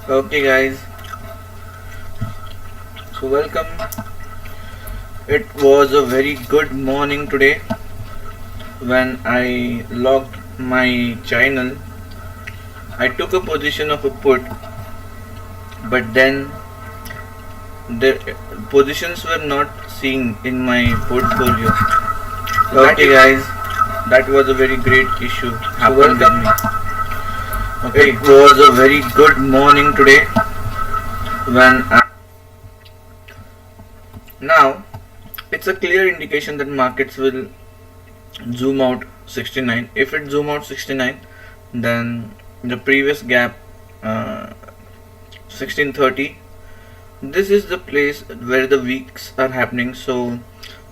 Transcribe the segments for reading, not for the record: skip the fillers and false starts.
Okay, guys, so welcome. It was a very good morning today when I logged my channel. I took a position of a put, but then the positions were not seen in my portfolio. So okay, guys, that was a very great issue happened with me. Okay, it was a very good morning today when now it's a clear indication that markets will zoom out 69. If it zoom out 69, then the previous gap, 1630, this is the place where the weeks are happening. So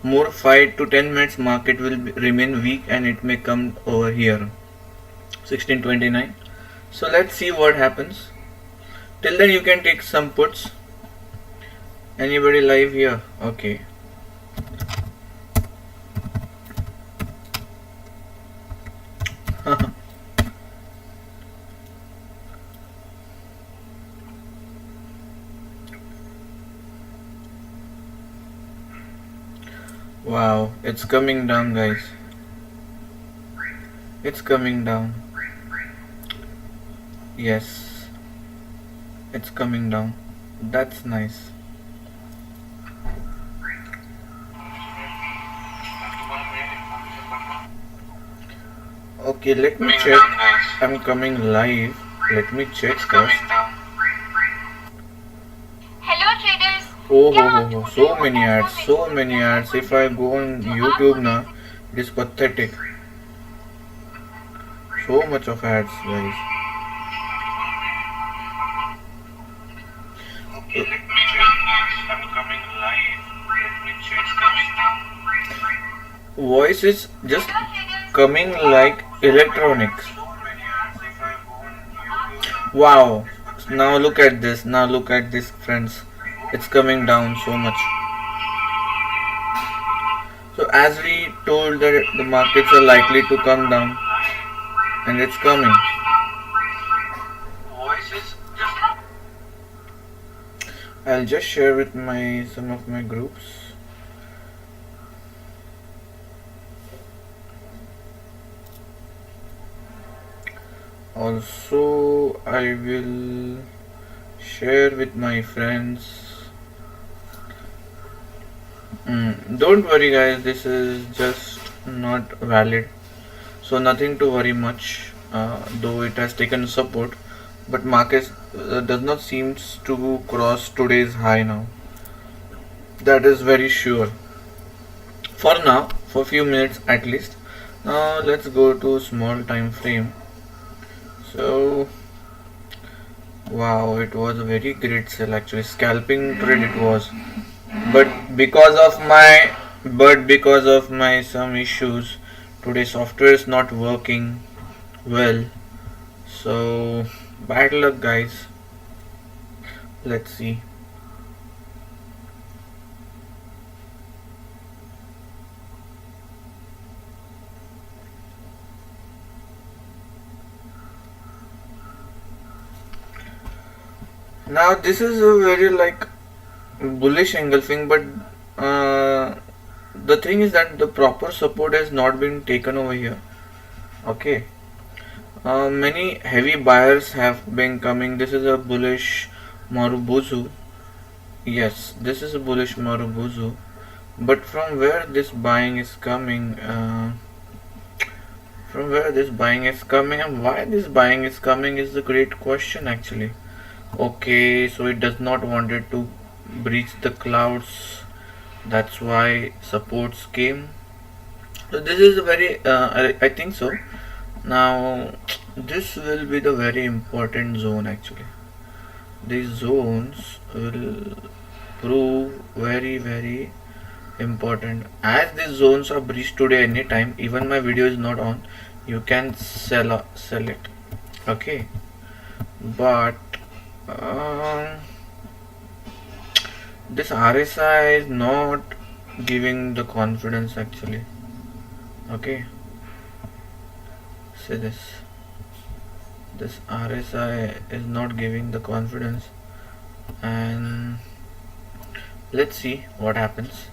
more 5 to 10 minutes market will remain weak and it may come over here 1629. So let's see what happens. Till then you can take some puts. Anybody live here? Okay. Wow, it's coming down, guys. It's coming down. Yes, it's coming down. That's nice. Okay, let me check. I'm coming live. Let me check first. Hello traders. Oh, so many ads, so many ads. If I go on YouTube now, it is pathetic. So much of ads, guys. Okay, let me check. I'm coming live. Let me check. Voice is just coming like electronics. Wow. Now look at this. Now look at this, friends. It's coming down so much. So as we told that the markets are likely to come down, and it's coming. I'll just share with my some of my groups. Also, I will share with my friends. Don't worry, guys. This is just not valid, so nothing to worry much. Though it has taken support, but market does not seems to cross today's high now. That is very sure. For now, for few minutes at least. Now let's go to small time frame. So wow, it was a very great sell actually. Scalping trade it was, but because of my some issues, today software is not working well. So bad luck, guys. Let's see. Now this is a very like bullish engulfing, but the thing is that the proper support has not been taken over here. Okay, many heavy buyers have been coming. This is a bullish Marubozu. Yes, this is a bullish Marubozu. But from where this buying is coming, and why this buying is coming is the great question actually. Okay, so it does not wanted to breach the clouds. That's why supports came. So this is a very, I think so. Now, this will be the very important zone actually. These zones will prove very important. As these zones are breached today anytime, even my video is not on, you can sell it. Okay, but this RSI is not giving the confidence actually. Okay, see this. This RSI is not giving the confidence, and let's see what happens.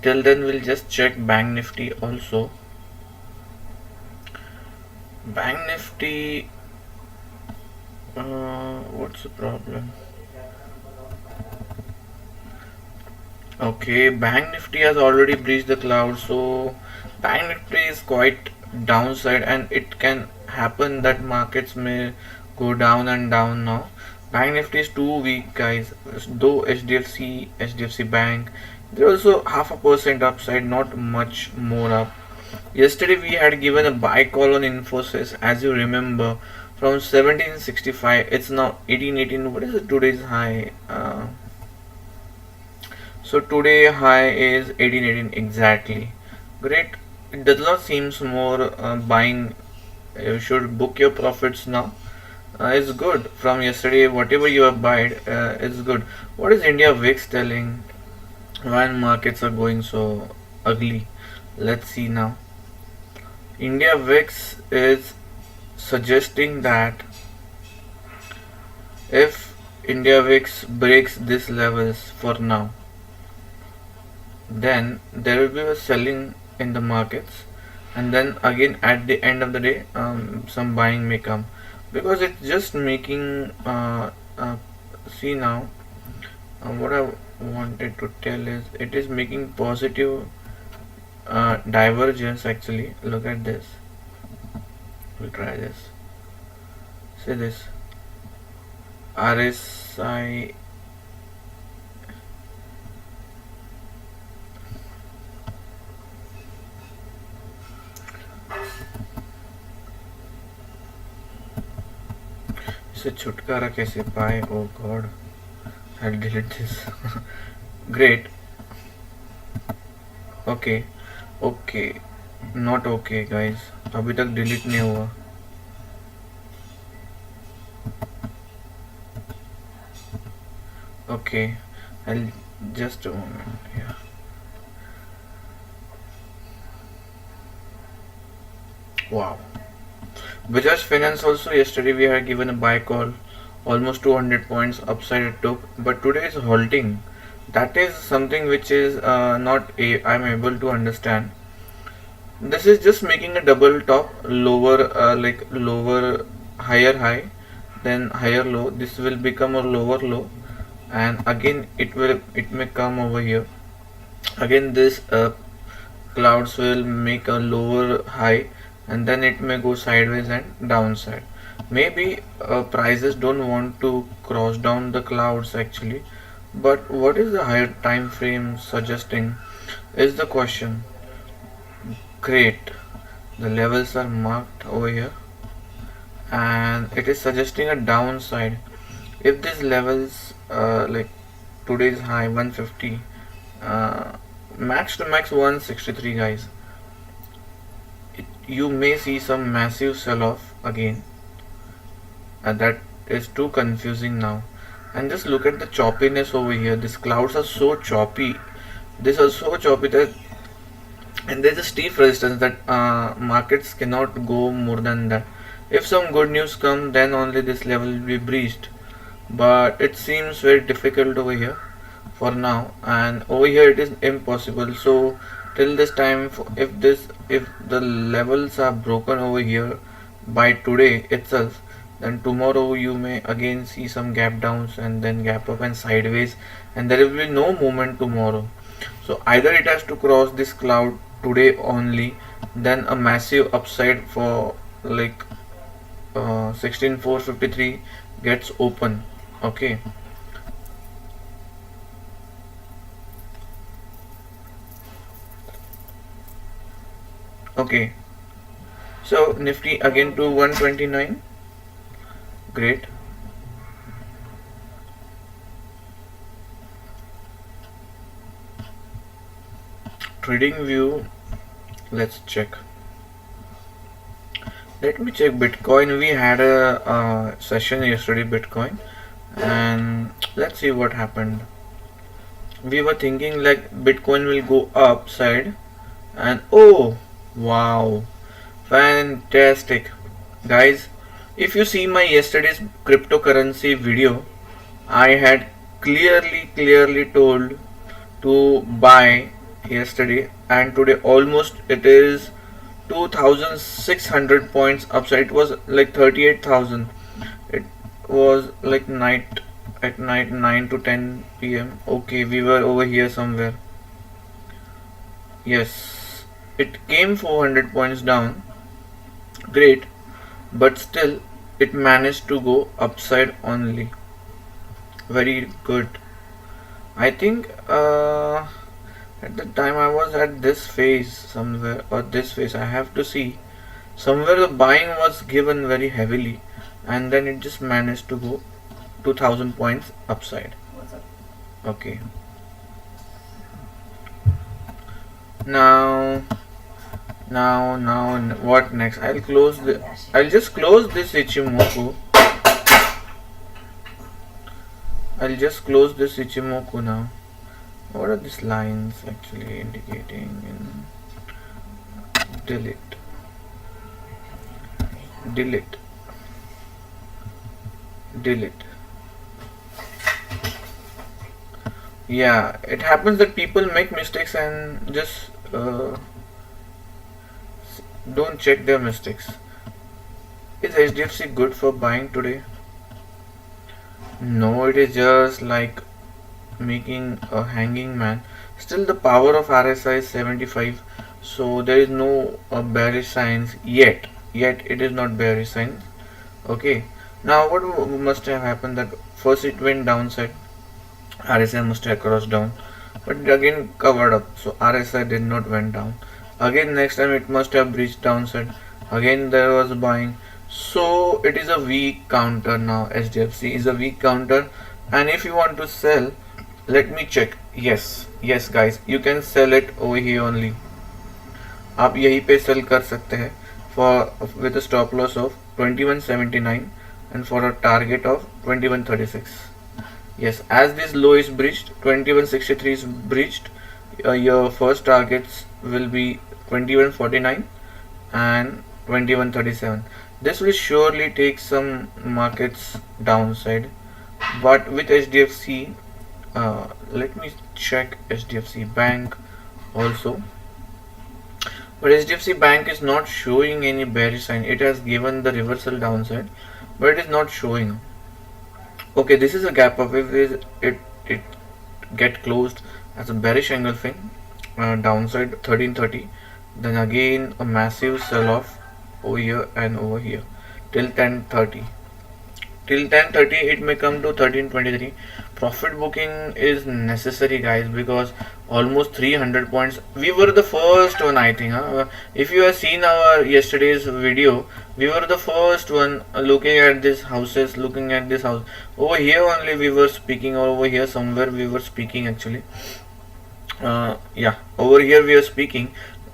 Till then, we'll just check Bank Nifty also. Bank Nifty, what's the problem? Okay, Bank Nifty has already breached the cloud, so Bank Nifty is quite downside, and it can happen that markets may go down and down now. Bank Nifty is too weak, guys. Though HDFC Bank, they're also 0.5% upside, not much more up. Yesterday we had given a buy call on Infosys, as you remember, from 1765. It's now 1818. What is it today's high? So today high is 1818 exactly. Great. It does not seem more buying. You should book your profits now. It's good from yesterday. Whatever you have bought, it's good. What is India VIX telling? Why markets are going so ugly? Let's see now. India VIX is suggesting that if India VIX breaks these levels for now, then there will be a selling in the markets, and then again at the end of the day some buying may come, because it's just making see now what I wanted to tell is it is making positive divergence actually. Look at this. We'll try this. See this RSI. इसे छुटकारा कैसे पाए? Oh God, I'll delete this. Great. Okay, okay, not okay guys. अभी तक delete नहीं हुआ. Okay, I'll just a moment. Yeah. Wow. Bajaj Finance also, yesterday we had given a buy call, almost 200 points upside it took, but today is halting. That is something which is not I'm able to understand. This is just making a double top, lower like lower higher high, then higher low. This will become a lower low, and again it may come over here. Again this clouds will make a lower high, and then it may go sideways and downside. Maybe prices don't want to cross down the clouds actually, but what is the higher time frame suggesting is the question. Great, the levels are marked over here, and it is suggesting a downside. If these levels like today's high 150, max to max 163 guys, you may see some massive sell-off again, and that is too confusing now. And just look at the choppiness over here. These clouds are so choppy. These are so choppy that, and there's a steep resistance that markets cannot go more than that. If some good news come, then only this level will be breached, but it seems very difficult over here for now, and over here it is impossible. So till this time, if the levels are broken over here by today itself, then tomorrow you may again see some gap downs and then gap up and sideways, and there will be no movement tomorrow. So either it has to cross this cloud today only, then a massive upside for like 16453 gets open. Okay, okay, so Nifty again to 129. Great. Trading view, let's check. Let me check Bitcoin. We had a session yesterday, Bitcoin, and let's see what happened. We were thinking like Bitcoin will go upside, and oh wow, fantastic guys, If you see my yesterday's cryptocurrency video, I had clearly told to buy yesterday, and today almost it is 2600 points upside. It was like 38,000. It was like night 9 to 10 p.m. Okay, we were over here somewhere. Yes, it came 400 points down. Great, but still it managed to go upside only. Very good. I think at the time I was at this phase somewhere, or this phase, I have to see somewhere the buying was given very heavily, and then it just managed to go 2000 points upside. Okay, now what next? I'll just close this Ichimoku. Now. What are these lines actually indicating? Delete. Yeah, it happens that people make mistakes and just don't check their mistakes. Is HDFC good for buying today? No, it is just like making a hanging man. Still, the power of RSI is 75, so there is no bearish signs yet. It is not bearish signs. Okay. Now, what must have happened? That first it went downside. RSI must have crossed down, but again covered up. So RSI did not went down. Again, next time it must have breached downside. Again, there was buying. So it is a weak counter now. HDFC is a weak counter, and if you want to sell, let me check. Yes guys, you can sell it over here only. आप यहीं पे cell कर सकते हैं for with a stop loss of 2179 and for a target of 2136. Yes, as this low is breached, 2163 is breached, your first targets will be 2149 and 2137. This will surely take some markets downside, but with HDFC, let me check HDFC Bank also. But HDFC Bank is not showing any bearish sign. It has given the reversal downside, but it is not showing. Okay, this is a gap up. If it get closed as a bearish engulfing downside 1330, then again a massive sell off over here and over here till 1030. Till 1030 it may come to 1323. Profit booking is necessary, guys, because almost 300 points. We were the first one, I think. If you have seen our yesterday's video, we were the first one looking at these houses, looking at this house. Over here only we were speaking, or over here somewhere we were speaking actually. Yeah, over here we are speaking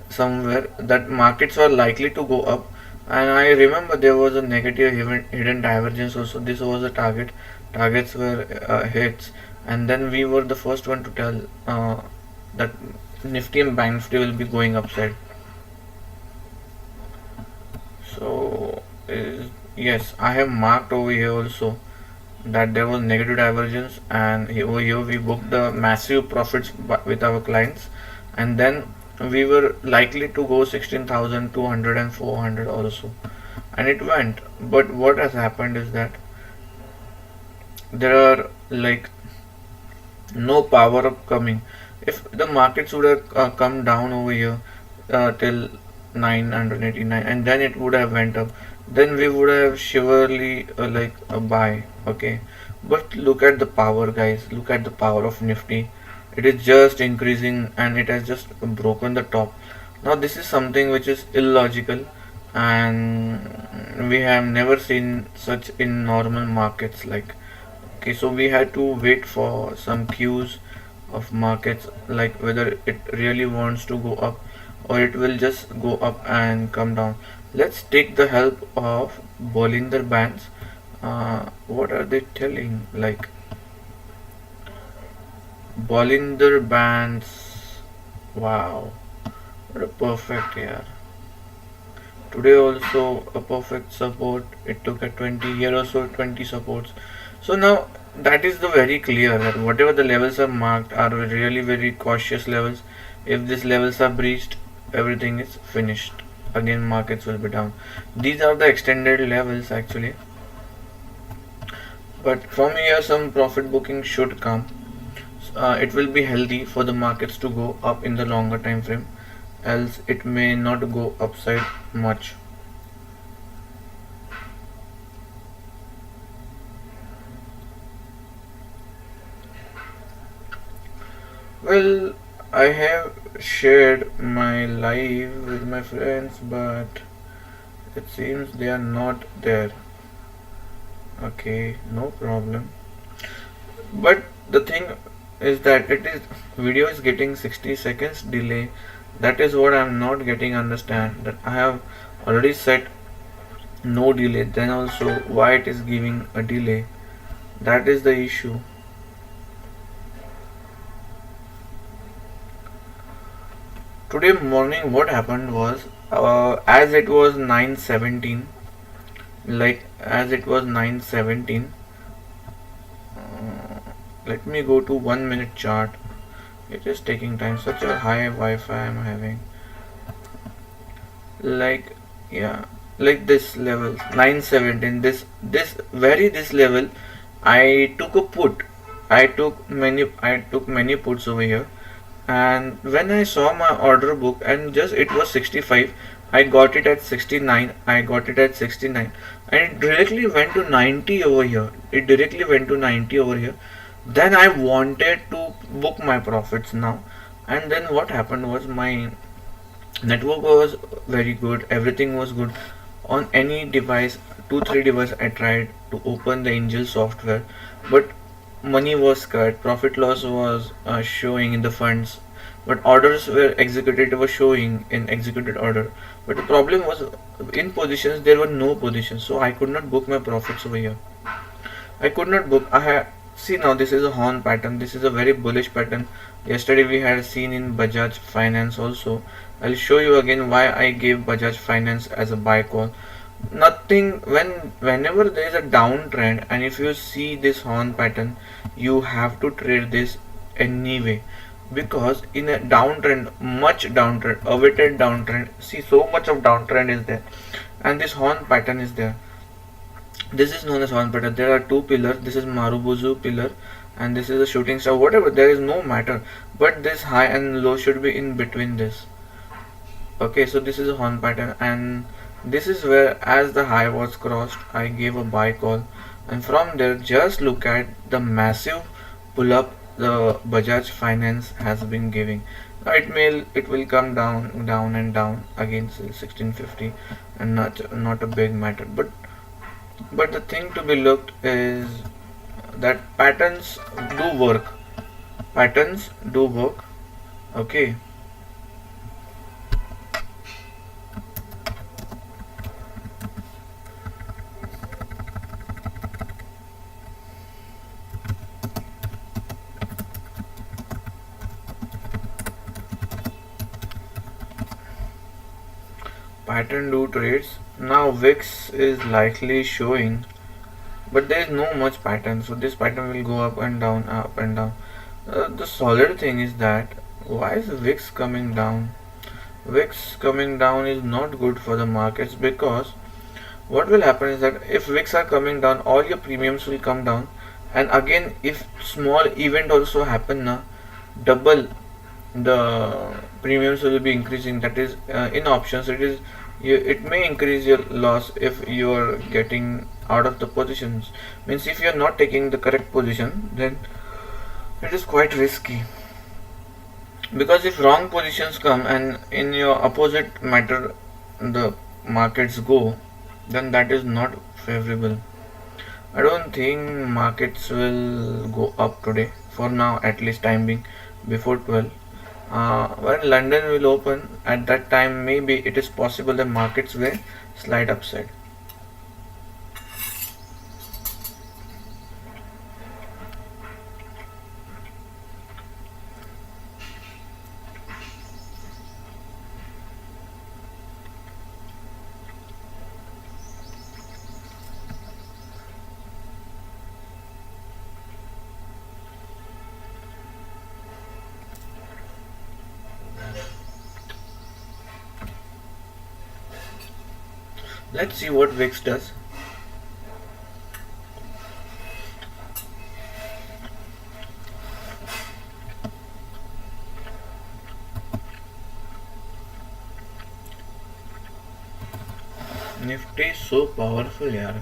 somewhere that markets were likely to go up, and I remember there was a negative hidden divergence also. This was a targets were hits, and then we were the first one to tell that Nifty and Bank Nifty will be going upside. So yes, I have marked over here also that there was negative divergence, and over here we booked the massive profits with our clients, and then we were likely to go 16,200 and 400 also, and it went. But what has happened is that there are like no power up coming. If the markets would have come down over here till 989, and then it would have went up, then we would have surely like a buy. Okay, but look at the power, guys. Look at the power of Nifty. It is just increasing, and it has just broken the top. Now this is something which is illogical, and we have never seen such in normal markets. Like, okay, so we had to wait for some cues of markets, like whether it really wants to go up or it will just go up and come down. Let's take the help of Bollinger Bands. What are they telling? Like Bollinger Bands. Wow, what a perfect year. Today also a perfect support. It took a 20 here also 20 supports. So now that is the very clear that whatever the levels are marked are really very cautious levels. If these levels are breached, everything is finished. Again markets will be down. These are the extended levels actually. But from here some profit booking should come. It will be healthy for the markets to go up in the longer time frame, else it may not go upside much. Well, I have shared my live with my friends, but it seems they are not there. Okay, no problem. But the thing is that it is video is getting 60 seconds delay. That is what I am not getting understand. That I have already set no delay. Then also why it is giving a delay. That is the issue. Today morning what happened was as it was 9:17, like as it was 9:17, let me go to 1 minute chart. It is taking time. Such a high Wi-Fi I'm having. Like yeah, like this level 9:17. This level. I took a put. I took many puts over here. And when I saw my order book and just it was 65, I got it at 69. I got it at 69, and it directly went to 90 over here. It directly went to 90 over here. Then I wanted to book my profits now, and then what happened was my network was very good, everything was good on any device, 2 3 device I tried to open the angel software, but money was cut, profit loss was showing in the funds, but orders were executed, were showing in executed order. But the problem was in positions there were no positions, so I could not book my profits over here. I could not book. I had see now this is a horn pattern. This is a very bullish pattern. Yesterday we had seen in Bajaj Finance also. I'll show you again why I gave Bajaj Finance as a buy call. Nothing whenever there is a downtrend and if you see this horn pattern, you have to trade this anyway, because in a downtrend, much downtrend, awaited downtrend, see so much of downtrend is there, and this horn pattern is there. This is known as horn pattern. There are two pillars. This is Marubozu pillar and this is a shooting star. Whatever, there is no matter. But this high and low should be in between this. Okay, so this is a horn pattern and this is where as the high was crossed, I gave a buy call, and from there just look at the massive pull up the Bajaj Finance has been giving. Now it will come down and down again 1650, and not a big matter, but the thing to be looked is that do work patterns do work. Okay, pattern do trades. Now VIX is likely showing, but there is no much pattern, so this pattern will go up and down. The solid thing is that why is VIX coming down? VIX coming down is not good for the markets, because what will happen is that if VIX are coming down, all your premiums will come down, and again if small event also happen now, double the premiums will be increasing. That is in options it may increase your loss if you are getting out of the positions. Means if you are not taking the correct position, then it is quite risky, because if wrong positions come and in your opposite matter the markets go, then that is not favorable. I don't think markets will go up today for now, at least time being, before 12. When London will open at that time, maybe it is possible the markets will slide upside. Let's see what VIX does. Nifty is so powerful, yaar.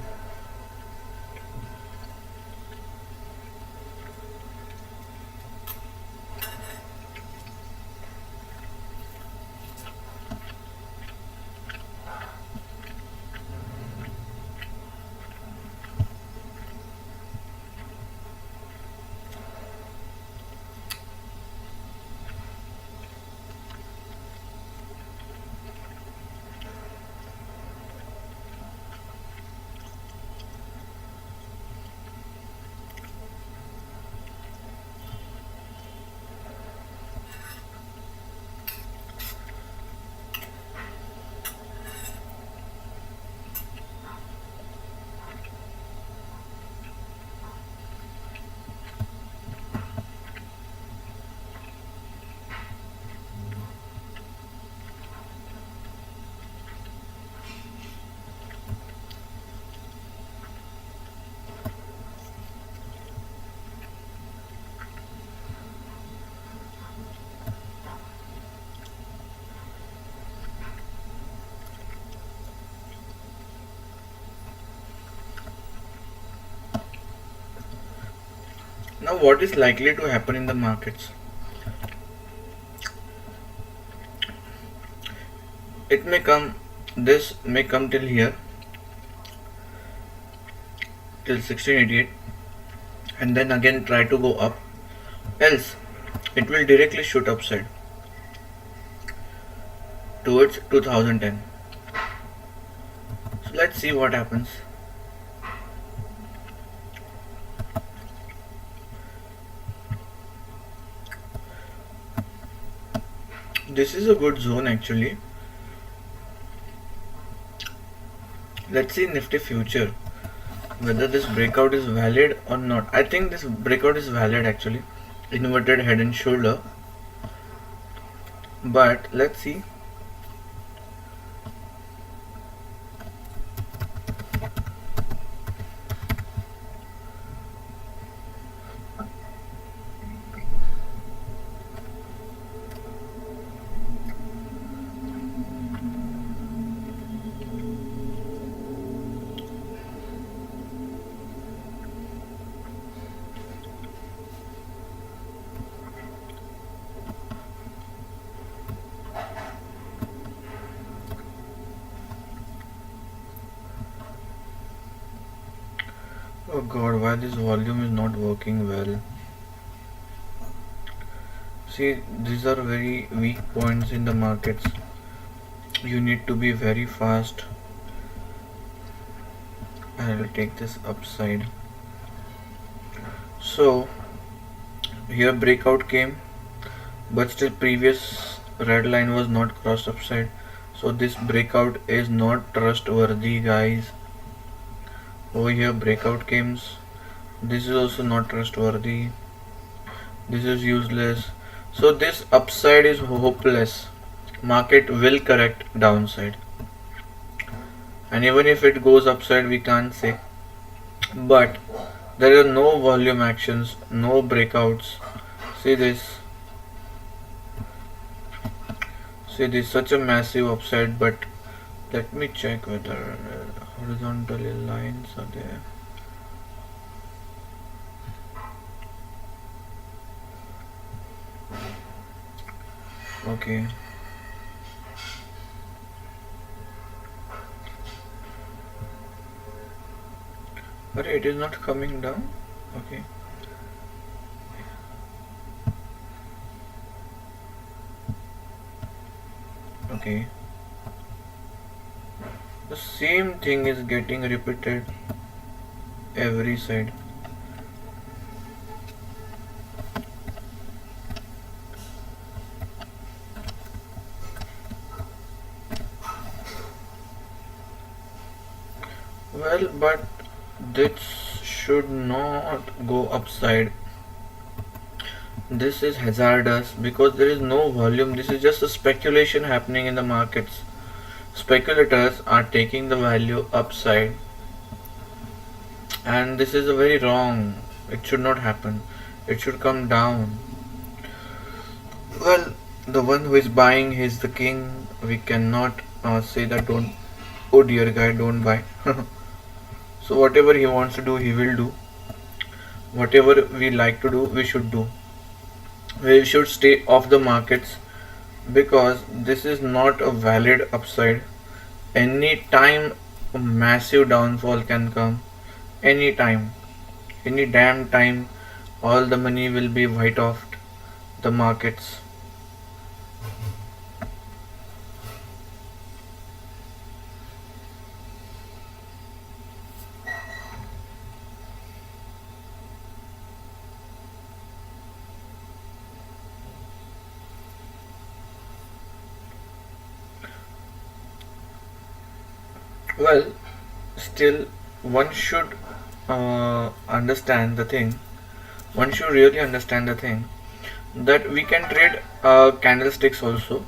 Now, what is likely to happen in the markets? It may come, this may come till here, till 1688, and then again try to go up, else it will directly shoot upside towards 2010. So let's see what happens. This is a good zone actually. Let's see Nifty future whether this breakout is valid or not. I think this breakout is valid actually. Inverted head and shoulder. But let's see. Oh god, why this volume is not working well? See, these are very weak points in the markets. You need to be very fast. I will take this upside. So here breakout came, but still previous red line was not crossed upside. So this breakout is not trustworthy, guys. Over here breakout came. This is also not trustworthy. This is useless. So this upside is hopeless. Market will correct downside. And even if it goes upside, we can't say. But there are no volume actions, no breakouts. See this. See this, such a massive upside, but let me check whether horizontal lines are there. Okay. But it is not coming down. Okay. Okay. The same thing is getting repeated every side. Well, but this should not go upside. This is hazardous because there is no volume. This is just a speculation happening in the markets. speculators are taking the value upside, and this is a very wrong. It should not happen. It should come down. Well, the one who is buying is the king. We cannot say that don't. Oh dear guy, don't buy. So whatever he wants to do, he will do. Whatever we like to do, we should do. We should stay off the markets because this is not a valid upside. Any time a massive downfall can come. Any time, any damn time, all the money will be wiped off the markets. Well, still, one should understand the thing. One should really understand the thing that we can trade candlesticks also.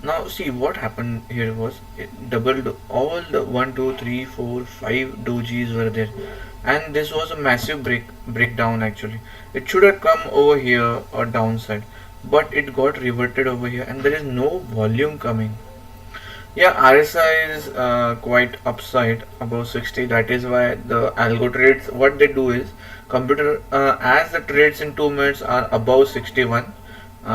Now, see what happened here was it doubled all the 1, 2, 3, 4, 5 dojis were there, and this was a massive breakdown actually. It should have come over here or downside, but it got reverted over here, and there is no volume coming. Yeah, RSI is quite upside above 60. That is why the algo trades, what they do is computer as the trades in 2 minutes are above 61,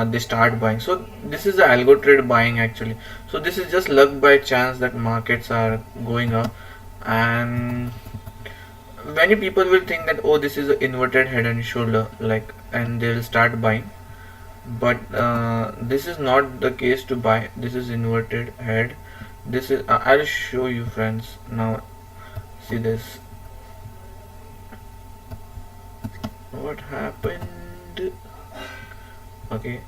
they start buying. So this is the algo trade buying actually. So this is just luck by chance that markets are going up, and many people will think that oh this is an inverted head and shoulder like, and they will start buying, but this is not the case to buy. This is inverted head. This is I'll show you friends now. See this, what happened. Okay,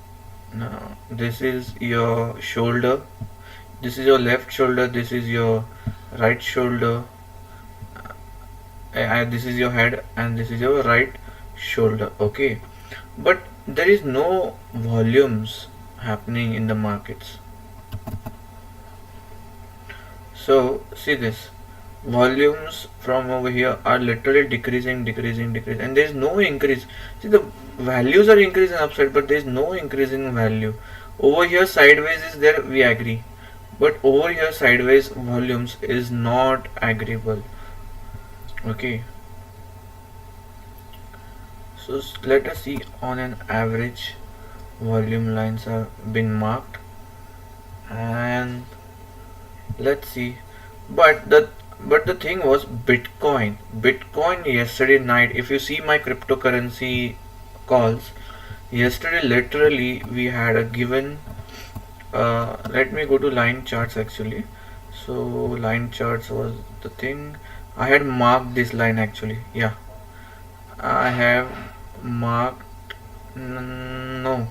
now this is your shoulder, this is your left shoulder, this is your right shoulder, this is your head, and this is your right shoulder. Okay, but there is no volumes happening in the markets. So see this, volumes from over here are literally decreasing, and there is no increase. See, the values are increasing upside, but there is no increase in value. Over here sideways is there, we agree, but over here sideways volumes is not agreeable. Okay, so let us see on an average volume lines have been marked, and let's see. But the thing was Bitcoin yesterday night, if you see my cryptocurrency calls yesterday, literally we had a given let me go to line charts actually. So line charts was the thing. I had marked this line actually. Yeah, I have marked, no,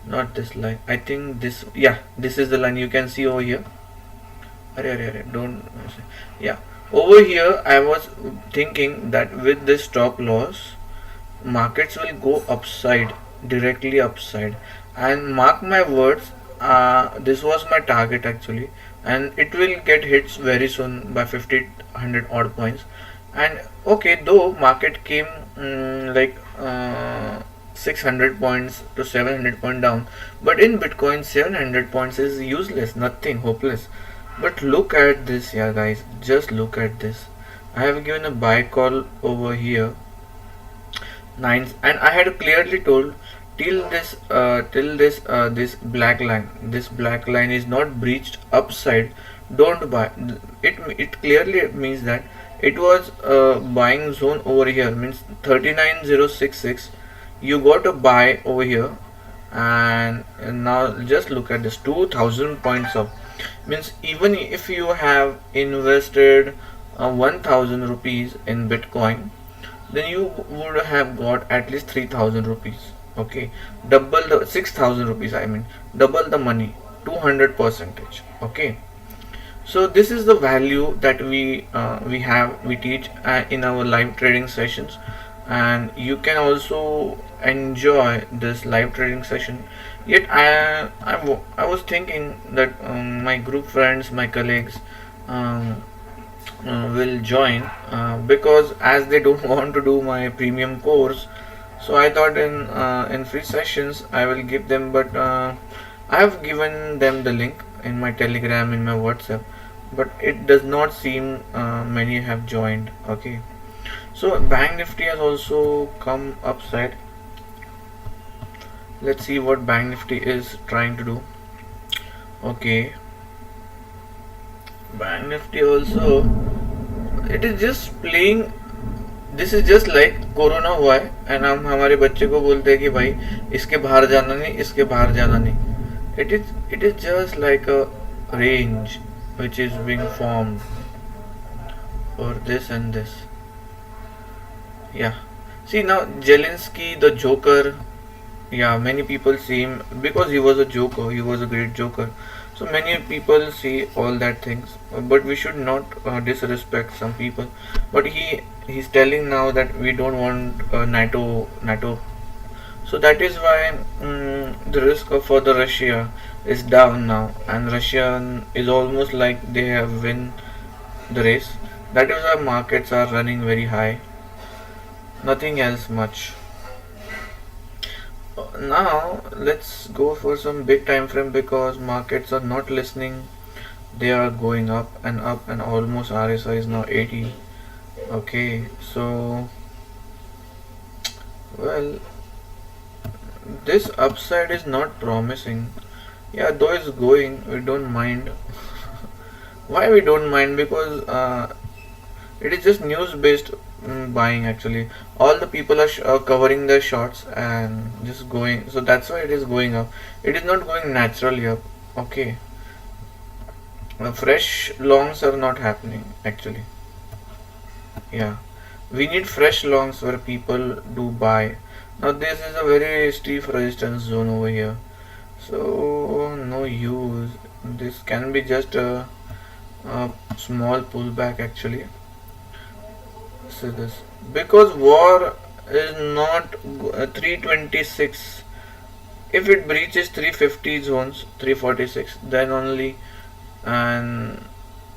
not this line. I think this, yeah, this is the line you can see over here. Don't, yeah, over here I was thinking that with this stop loss markets will go upside, directly upside, and mark my words, this was my target actually, and it will get hits very soon by 50 100 odd points. And okay, though market came like 600 points to 700 point down, but in Bitcoin 700 points is useless, nothing, hopeless. But look at this, yeah guys, just look at this. I have given a buy call over here, nines, and I had clearly told till this black line, this black line is not breached upside, don't buy. It clearly means that it was a buying zone over here, means 39066. You got a buy over here, and now just look at this, 2000 points up, means even if you have invested 1000 rupees in Bitcoin, then you would have got at least 3000 rupees. Okay, double the 6000 rupees, I mean double the money, 200 percentage. Okay, so this is the value that we teach in our live trading sessions, and you can also enjoy this live trading session Yet I was thinking that my group friends, my colleagues, um, will join because as they don't want to do my premium course, so I thought in free sessions I will give them, but I have given them the link in my Telegram, in my WhatsApp, but it does not seem many have joined. Okay, so Bank Nifty has also come upside. Let's see what Bank Nifty is trying to do. Okay, Bank Nifty also, it is just playing. This is just like corona हुआ है and हम हमारे बच्चे को बोलते हैं कि भाई इसके बाहर जाना नहीं, इसके बाहर जाना नहीं. It is just like a range which is being formed for this and this. Yeah, see now Zelensky the Joker. Yeah, many people see him because he was a joker, he was a great joker, so many people see all that things, but we should not disrespect some people. But he's telling now that we don't want NATO, so that is why the risk for the Russia is down now, and Russia is almost like they have win the race. That is why markets are running very high, nothing else much. Now let's go for some big time frame because markets are not listening. They are going up and almost RSI is now 80. Okay, so well, this upside is not promising. Yeah, though it's going, we don't mind. Why we don't mind? Because it is just news based buying actually. All the people are covering their shorts and just going, so that's why it is going up. It is not going naturally up. Okay, fresh longs are not happening actually. Yeah, we need fresh longs where people do buy. Now this is a very steep resistance zone over here, so no use. This can be just a small pullback actually. So this, because war is not 326. If it breaches 350 zones, 346, then only, and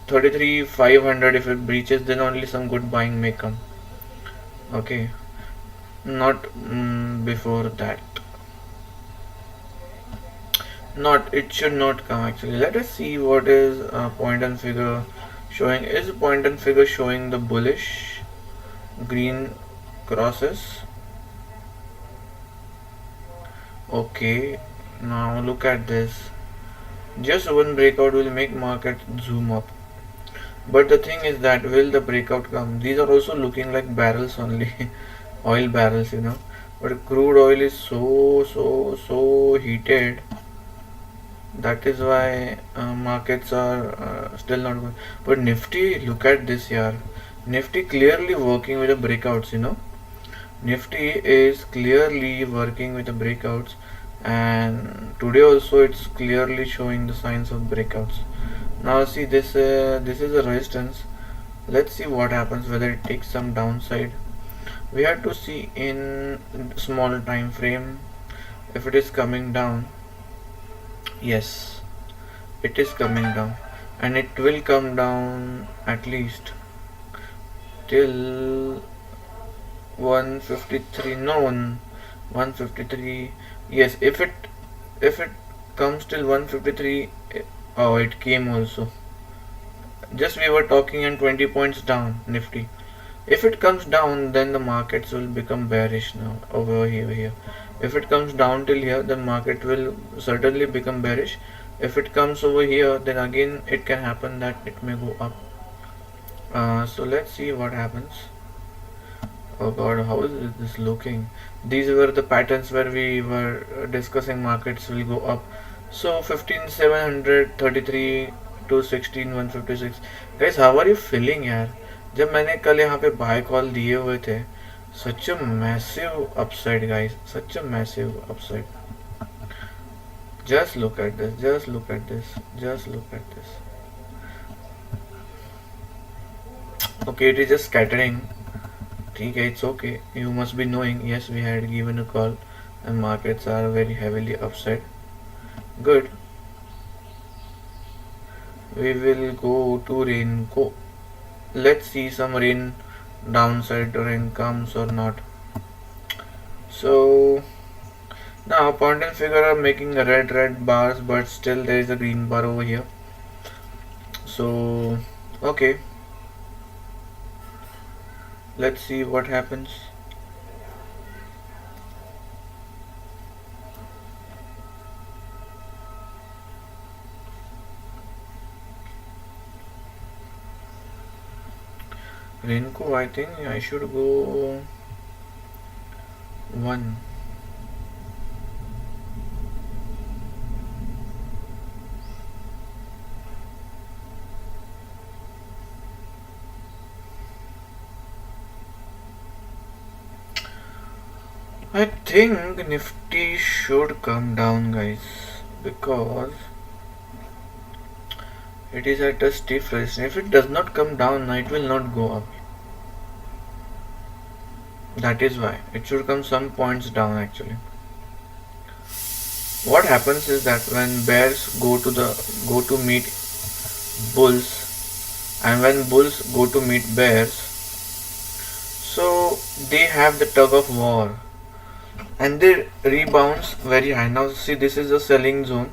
33 500 if it breaches, then only some good buying may come. Okay, not before that. Not, it should not come actually. Let us see what is point and figure showing. Is point and figure showing the bullish green crosses? Okay, now look at this. Just one breakout will make market zoom up, but the thing is that will the breakout come? These are also looking like barrels only. Oil barrels, you know, but crude oil is so heated. That is why markets are still not good. But Nifty, look at this here. Nifty clearly working with the breakouts, you know. Nifty is clearly working with the breakouts, and today also it's clearly showing the signs of breakouts. Now see this, this is a resistance. Let's see what happens, whether it takes some downside. We have to see in small time frame if it is coming down. Yes, it is coming down, and it will come down at least till 153. No, 153. Yes, if it comes till 153. Oh, it came also. Just we were talking, and 20 points down Nifty. If it comes down, then the markets will become bearish now over here. If it comes down till here, then market will certainly become bearish. If it comes over here, then again it can happen that it may go up. So let's see what happens. Oh god, how is this looking? These were the patterns where we were discussing markets will go up. So 15,733 to 16,156. Guys, how are you feeling यार? जब मैंने कल यहाँ पे buy call दिए हुए थे, such a massive upside guys, such a massive upside. Just look at this, just look at this, just look at this. Okay, it is just scattering. Okay, it's okay. You must be knowing, yes, we had given a call and markets are very heavily upside. Good. We will go to rain. Go. Let's see some rain downside rain comes or not. So now point and figure are making a red bars, but still there is a green bar over here. So okay, let's see what happens. Renko, I think I should go one. I think Nifty should come down, guys, because it is at a stiff resistance. If it does not come down, it will not go up. That is why it should come some points down actually. What happens is that when bears go to meet bulls, and when bulls go to meet bears, so they have the tug of war and they rebounds very high. Now see, this is a selling zone.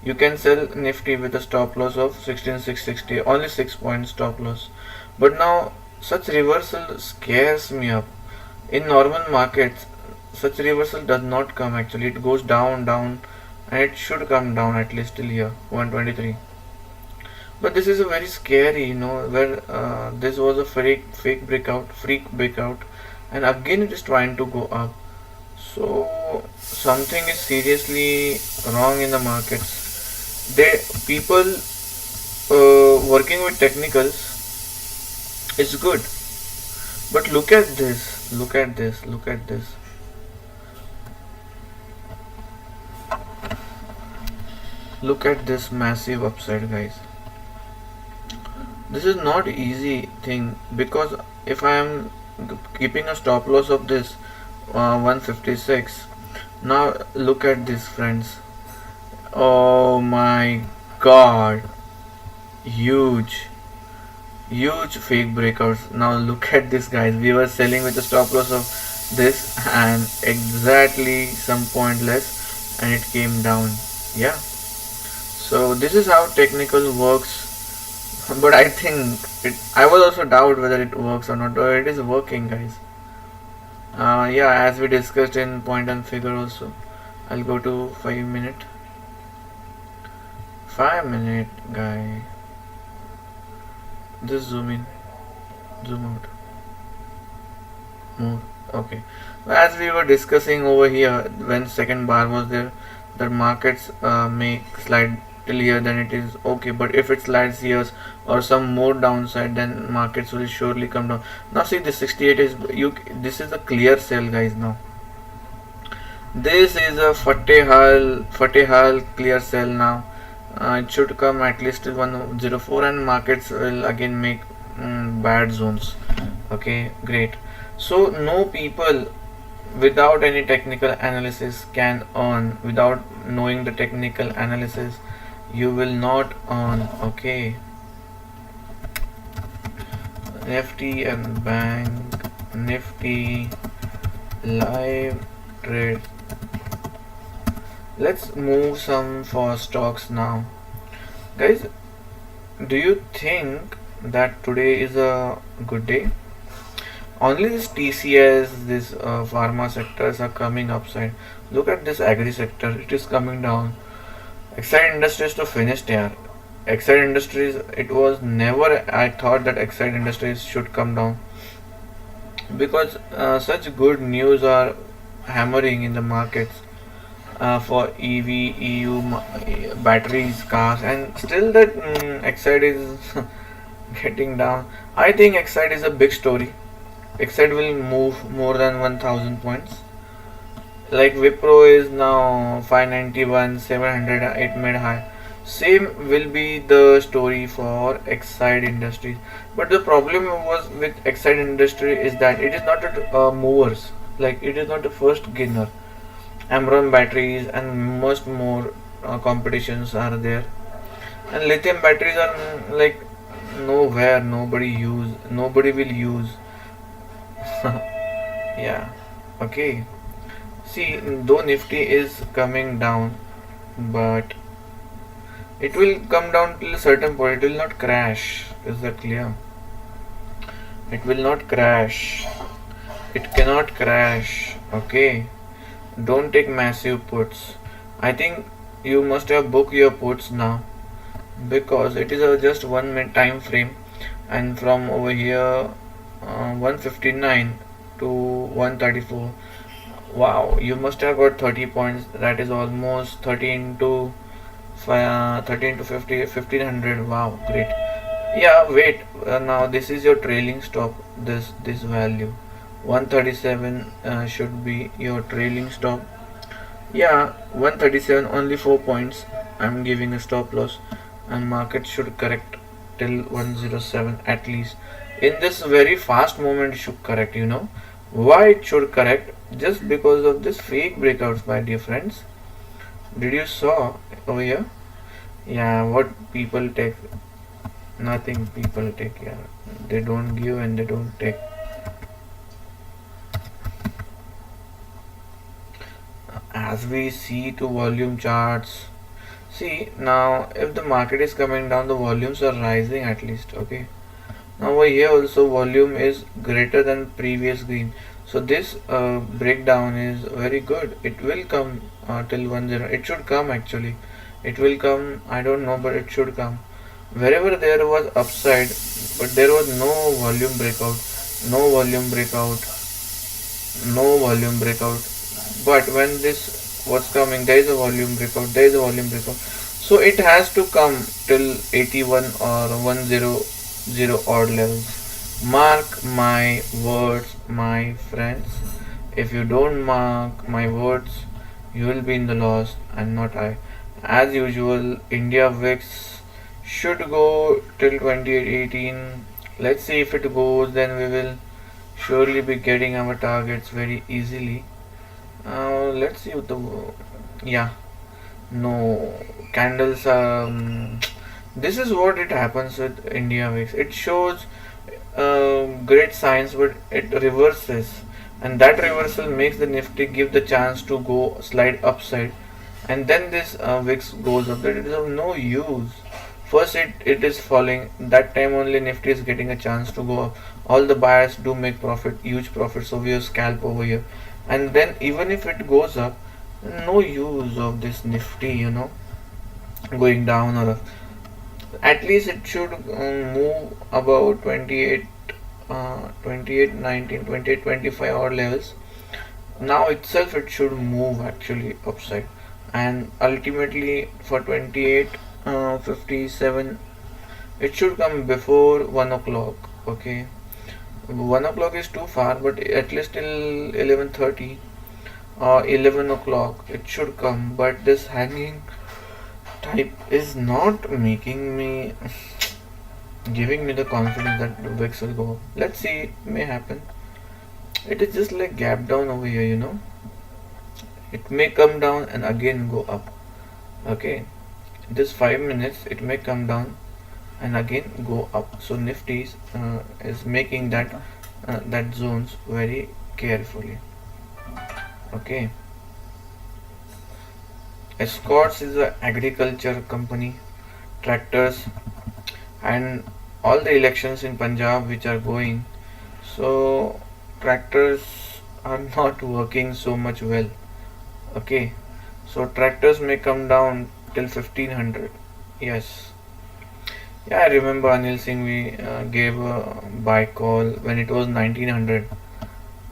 You can sell Nifty with a stop loss of 16,660, only 6 points stop loss. But now such reversal scares me up. In normal markets, such reversal does not come actually. It goes down, and it should come down at least till here, 123. But this is a very scary, where this was a freak breakout, and again it is trying to go up. So something is seriously wrong in the markets. People working with technicals is good, but look at this, look at this. Look at this massive upside, guys. This is not easy thing, because if I am keeping a stop loss of this 156, now look at this, friends. Oh my god, huge fake breakouts. Now look at this, guys. We were selling with a stop loss of this and exactly some point less, and it came down. Yeah, so this is how technical works. But I think I was also doubt whether it works or not. It is working, guys. Yeah, as we discussed in point and figure also. I'll go to 5 minute. 5 minute, guy. Just zoom in, zoom out, more. Okay. As we were discussing over here, when second bar was there, the markets may slide till here, then it is okay. But if it slides here or some more downside, then markets will surely come down. Now see, this 68 is this is a clear sell, guys. Now this is a Fatehal clear sell. Now it should come at least till 104, and markets will again make bad zones. Okay, great. So no people without any technical analysis can earn. Without knowing the technical analysis, you will not earn. Okay, Nifty and bank, Nifty live trade. Let's move some for stocks now, guys. Do you think that today is a good day? Only this TCS, this pharma sectors are coming upside. Look at this agri sector, it is coming down. Exide Industries to finish there. Exide Industries, it was never, I thought that Exide Industries should come down, because such good news are hammering in the markets for EV, EU batteries, cars, and still that Exide is getting down. I think Exide is a big story. Exide will move more than 1000 points. Like Wipro is now 591, 708 made high. Same will be the story for Exide Industries. But the problem was with Exide Industry is that it is not a movers. Like it is not the first gainer. Amron batteries and much more competitions are there, and lithium batteries are like nowhere, nobody will use. Yeah, okay. See, though Nifty is coming down, but it will come down till a certain point. It will not crash. Is that clear? It will not crash. It cannot crash. Okay. Don't take massive puts. I think you must have booked your puts now because it is a just 1 minute time frame, and from over here 159 to 134. Wow, you must have got 30 points. That is almost 13 to 13 to 50, 1500. Wow, great. Yeah, wait. Now this is your trailing stop. This value 137 should be your trailing stop. Yeah, 137, only 4 points. I'm giving a stop loss, and market should correct till 107 at least. In this very fast moment, it should correct. Why it should correct? Just because of this fake breakouts, my dear friends. Did you saw over here? Yeah, what people take? Nothing people take. Yeah, they don't give and they don't take. As we see to volume charts, see now if the market is coming down, the volumes are rising at least. Okay, now over here also volume is greater than previous green, so this breakdown is very good. It will come till 10. It should come actually. It will come. I don't know, but it should come. Wherever there was upside, but there was no volume breakout, no volume breakout, no volume breakout. But when this was coming, there is a volume breakout, there is a volume breakout. So it has to come till 81 or 100 odd levels. Mark my words, my friends. If you don't mark my words, you will be in the loss and not I. As usual, India VIX should go till 2818. Let's see if it goes, then we will surely be getting our targets very easily. Let's see what the yeah, no candles. This is what it happens with India VIX. It shows great signs, but it reverses, and that reversal makes the Nifty give the chance to go slide upside, and then this VIX goes up. That is of no use. First it is falling. That time only Nifty is getting a chance to go up. All the buyers do make profit, huge profit. So we have scalp over here, and then even if it goes up, no use of this Nifty, going down or up. At least it should move about 28, 28, 19, 28, 25 odd levels. Now itself it should move actually upside, and ultimately for 28, 57, it should come before 1 o'clock. Okay, 1 o'clock is too far, but at least till 11:30 or 11 o'clock it should come. But this hanging type is not making me giving me the confidence that the VIX will go up. Let's see, it may happen. It is just like gap down over here. It may come down and again go up. Okay, this 5 minutes it may come down and again go up. So Nifty is making that zones very carefully. Okay, Escorts is an agriculture company, tractors, and all the elections in Punjab which are going. So tractors are not working so much well. Okay, so tractors may come down till 1500. Yes, yeah, I remember Anil Singh. We gave a buy call when it was 1900.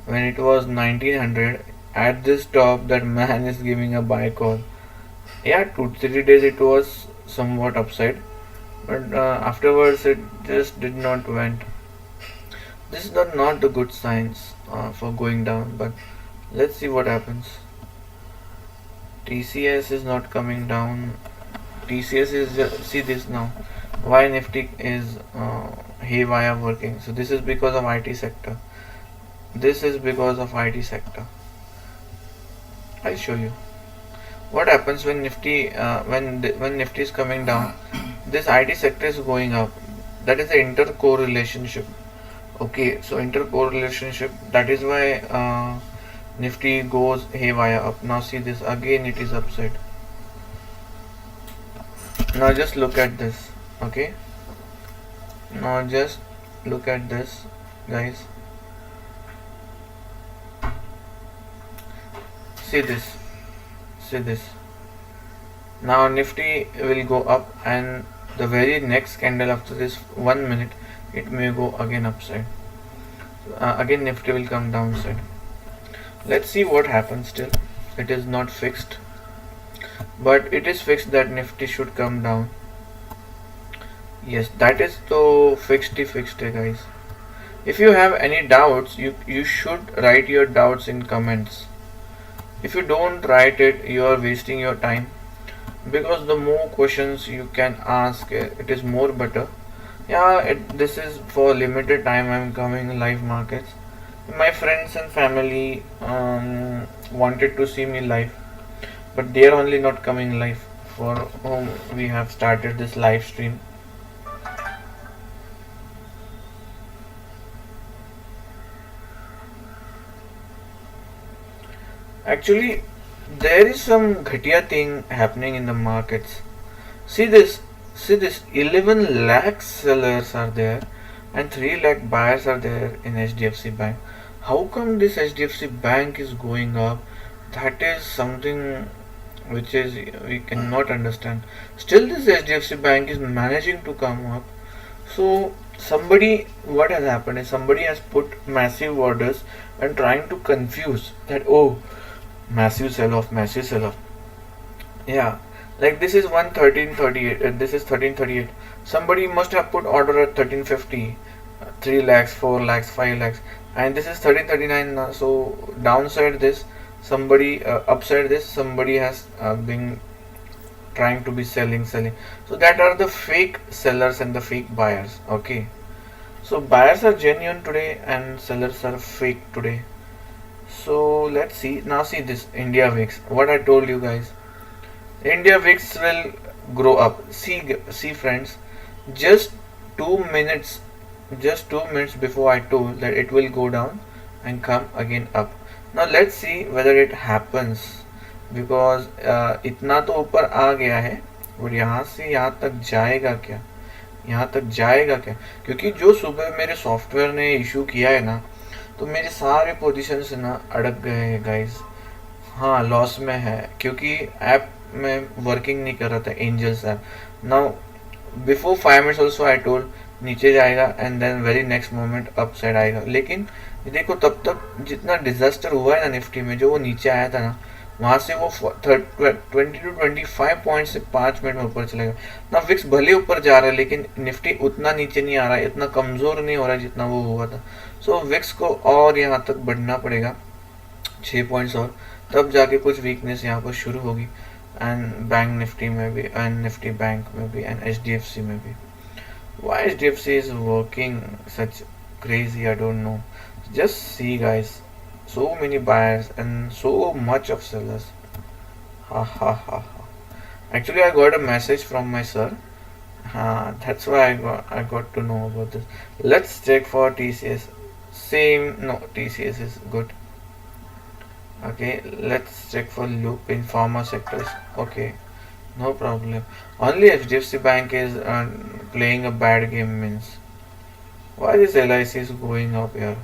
When it was 1900, at this top, that man is giving a buy call. Yeah, 2 3 days it was somewhat upside, but afterwards it just did not went. This is not the good signs for going down, but let's see what happens. TCS is not coming down. TCS is see this now. Why Nifty is haywire working? So this is because of IT sector. This is because of IT sector. I'll show you. what happens when Nifty when Nifty is coming down, this IT sector is going up. That is the intercorrelationship. Okay, so intercorrelationship, that is why Nifty goes haywire up. Now see this again, it is upside. Now just look at this. Okay, now just look at this, guys. See this, see this. Now Nifty will go up, and the very next candle after this 1 minute, it may go again upside. Again Nifty will come downside. Let's see what happens. Still it is not fixed, but it is fixed that Nifty should come down. Yes, that is the fixed guys. If you have any doubts, you should write your doubts in comments. If you don't write it, you are wasting your time, because the more questions you can ask, it is more better. Yeah, this is for limited time. I'm coming live markets. My friends and family wanted to see me live, but they are only not coming live, for whom we have started this live stream. Actually, there is some ghatiya thing happening in the markets. See this, see this. 11 lakh sellers are there, and 3 lakh buyers are there in HDFC Bank. How come this HDFC Bank is going up? That is something which is we cannot understand. Still, this HDFC Bank is managing to come up. So somebody, what has happened is somebody has put massive orders and trying to confuse that, oh, massive sell off, massive sell off. Yeah, like this is 11338, this is 1338. Somebody must have put order at 1350, 3 lakhs, 4 lakhs, 5 lakhs, and this is 1339. So downside this, somebody upside this, somebody has been trying to be selling. So that are the fake sellers and the fake buyers. Okay, so buyers are genuine today and sellers are fake today. So let's see. Now see this India VIX. What I told you guys, India VIX will grow up. See friends, just 2 minutes, just 2 minutes before I told that it will go down and come again up. Now let's see whether it happens, because इतना तो ऊपर आ गया है, और यहाँ से यहाँ तक जाएगा क्या, यहाँ तक जाएगा क्या? क्योंकि जो सुबह मेरे सॉफ्टवेयर ने इशू किया है ना, तो मेरे सारे पोजीशंस ना अड़क गए हैं गाइस. हाँ, लॉस में है, क्योंकि ऐप में वर्किंग नहीं कर रहा था, angels app. Now before 5 minutes also I told नीचे जाएगा and then very next moment up side आएगा. लेकिन देखो तब तक जितना डिजास्टर हुआ है ना निफ्टी में, जो वो नीचे आया था ना, वहां से वो 20 to 25 पॉइंट से 5 मिनट में ऊपर चलेगा ना. विक्स भले ऊपर जा रहा है, लेकिन निफ्टी उतना नीचे नहीं आ रहा है, इतना कमजोर नहीं हो रहा है जितना वो हुआ था. सो विक्स को और यहाँ तक बढ़ना पड़ेगा 6 पॉइंट्स और, तब जाके कुछ वीकनेस यहाँ पर शुरू होगी. एंड बैंक निफ्टी में भी, एंड निफ्टी बैंक में भी, एंड HDFC में भी. Why HDFC is working such crazy, I don't know. Just see guys, so many buyers and so much of sellers. Ha ha ha ha. Actually I got a message from my sir. That's why I got to know about this. Let's check for TCS. Same, no, TCS is good. Okay, let's check for loop in pharma sectors. Okay, no problem. Only HDFC Bank is playing a bad game means. Why this LIC is going up here?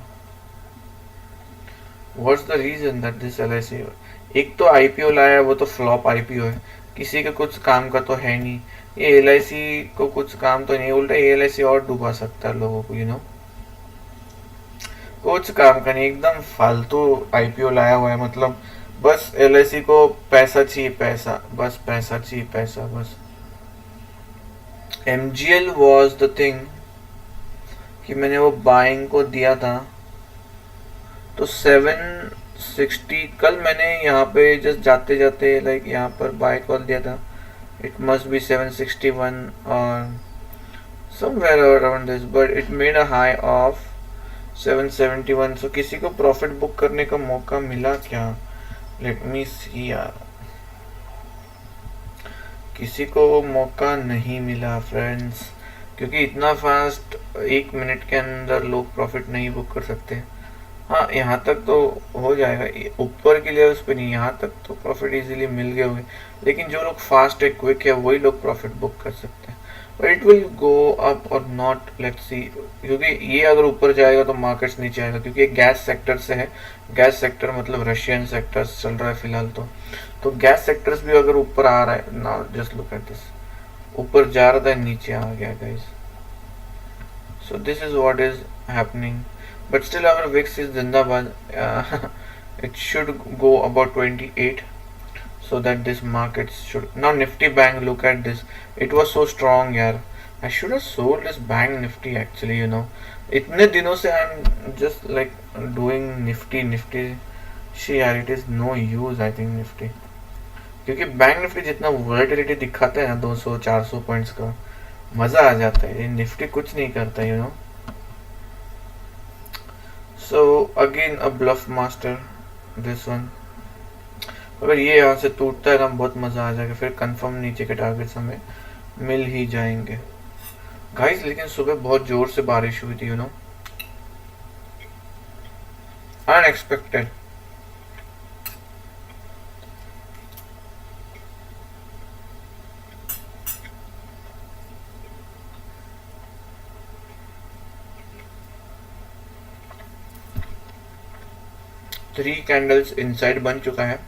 What's the reason that this LIC? एक तो IPO लाया, वो तो flop IPO है, किसी के कुछ काम का तो है नहीं. ये LIC को कुछ काम तो नहीं, उल्टा ये LIC और डुबा सकता है लोगों को, यू नो. कुछ काम का नहीं, एकदम फालतू IPO लाया हुआ है. मतलब बस LIC को पैसा चाहिए, पैसा, बस पैसा चाहिए, पैसा बस. MGL वॉज द थिंग कि मैंने वो बाइंग को दिया था तो 760, कल मैंने यहाँ पे जस्ट जाते जाते लाइक यहाँ पर बाय कॉल दिया था. इट मस्ट बी 761 और somewhere around this, but it made a high of 771. सो किसी को प्रॉफिट बुक करने का मौका मिला क्या? लेट मी सी यार. किसी को मौका नहीं मिला फ्रेंड्स, क्योंकि इतना फास्ट 1 मिनट के अंदर लोग प्रॉफिट नहीं बुक कर सकते। हाँ, यहाँ तक तो हो जाएगा, ऊपर के लेवल्स पे नहीं, यहाँ तक तो प्रॉफिट इजीली मिल गए होंगे, लेकिन जो लोग फास्ट है, क्विक है, वही लोग प्रॉफिट बुक कर सकते हैं। But it will go up और नॉट, लेट्स सी, क्योंकि ये अगर ऊपर जाएगा तो मार्केट्स नीचे आएगा, क्योंकि ये गैस सेक्टर से है। गैस सेक्टर मतलब रशियन सेक्टर्स चल रहा है फिलहाल, तो गैस सेक्टर्स भी अगर ऊपर आ रहा है ना, जस्ट लुक एट दिस, ऊपर जा रहा था नीचे आ गया guys. So this is what is happening, but still our VIX is Zindabad. It should go about 28, so that this market should now Nifty Bank. Look at this, it was so strong, yaar. I should have sold this Bank Nifty actually. इतने दिनों से I'm just like doing Nifty. She यार, it is no use I think Nifty, क्योंकि bank Nifty जितना volatility दिखाता है ना 200-400 points का, मजा आ जाता है। ये निफ्टी कुछ नहीं करता, so again a bluff master this one. अगर ये यहाँ से टूटता है ना, बहुत मजा आ जाएगा, फिर कंफर्म नीचे के टारगेट्स हमें मिल ही जाएंगे गाइस। लेकिन सुबह बहुत जोर से बारिश हुई थी, अनएक्सपेक्टेड। थ्री कैंडल्स इनसाइड बन चुका है।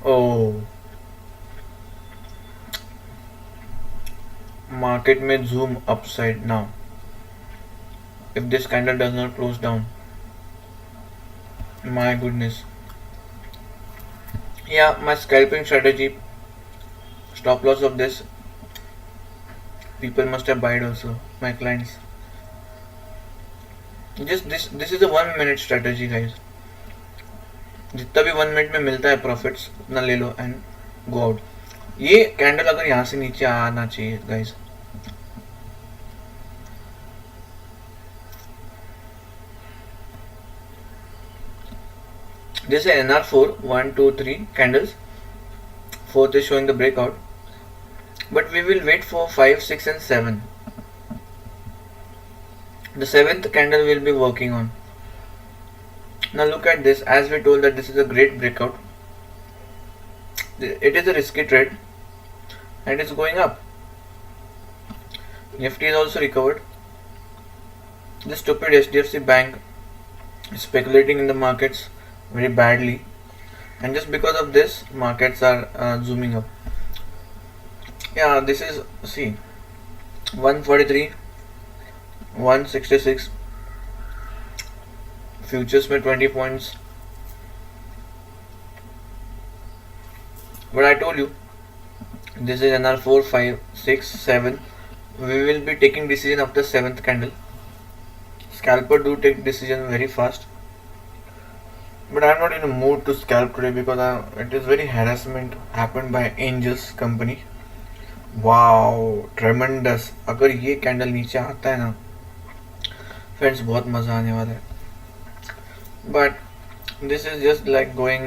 ओ, मार्केट में zoom upside now if this candle does not close down, my goodness. Yeah, my scalping strategy, stop loss of this, people must have buyed also, my clients. Just this is a 1 minute strategy guys, जितना भी 1 minute में मिलता है profits उतना ले लो and go out. ये candle अगर यहाँ से नीचे आना चाहिए guys, this is NR4, 1 2 3 candles, fourth is showing the breakout, but we will wait for 5 6 and 7. The 7th candle will be working on. Now look at this, as we told that this is a great breakout, it is a risky trade and it's going up. Nifty is also recovered. The stupid HDFC Bank is speculating in the markets very badly, and just because of this markets are zooming up. Yeah, this is, see, 143 166 futures में 20 points, but I told you this is another 4 5 6 7. We will be taking decision after 7th candle. Scalper do take decision very fast, but I am not in a mood to scalp today because it is very harassment happened by Angels company. Wow, tremendous. अगर ये candle नीचे आता है ना friends, बहुत मजा आने वाला है, but this is just like going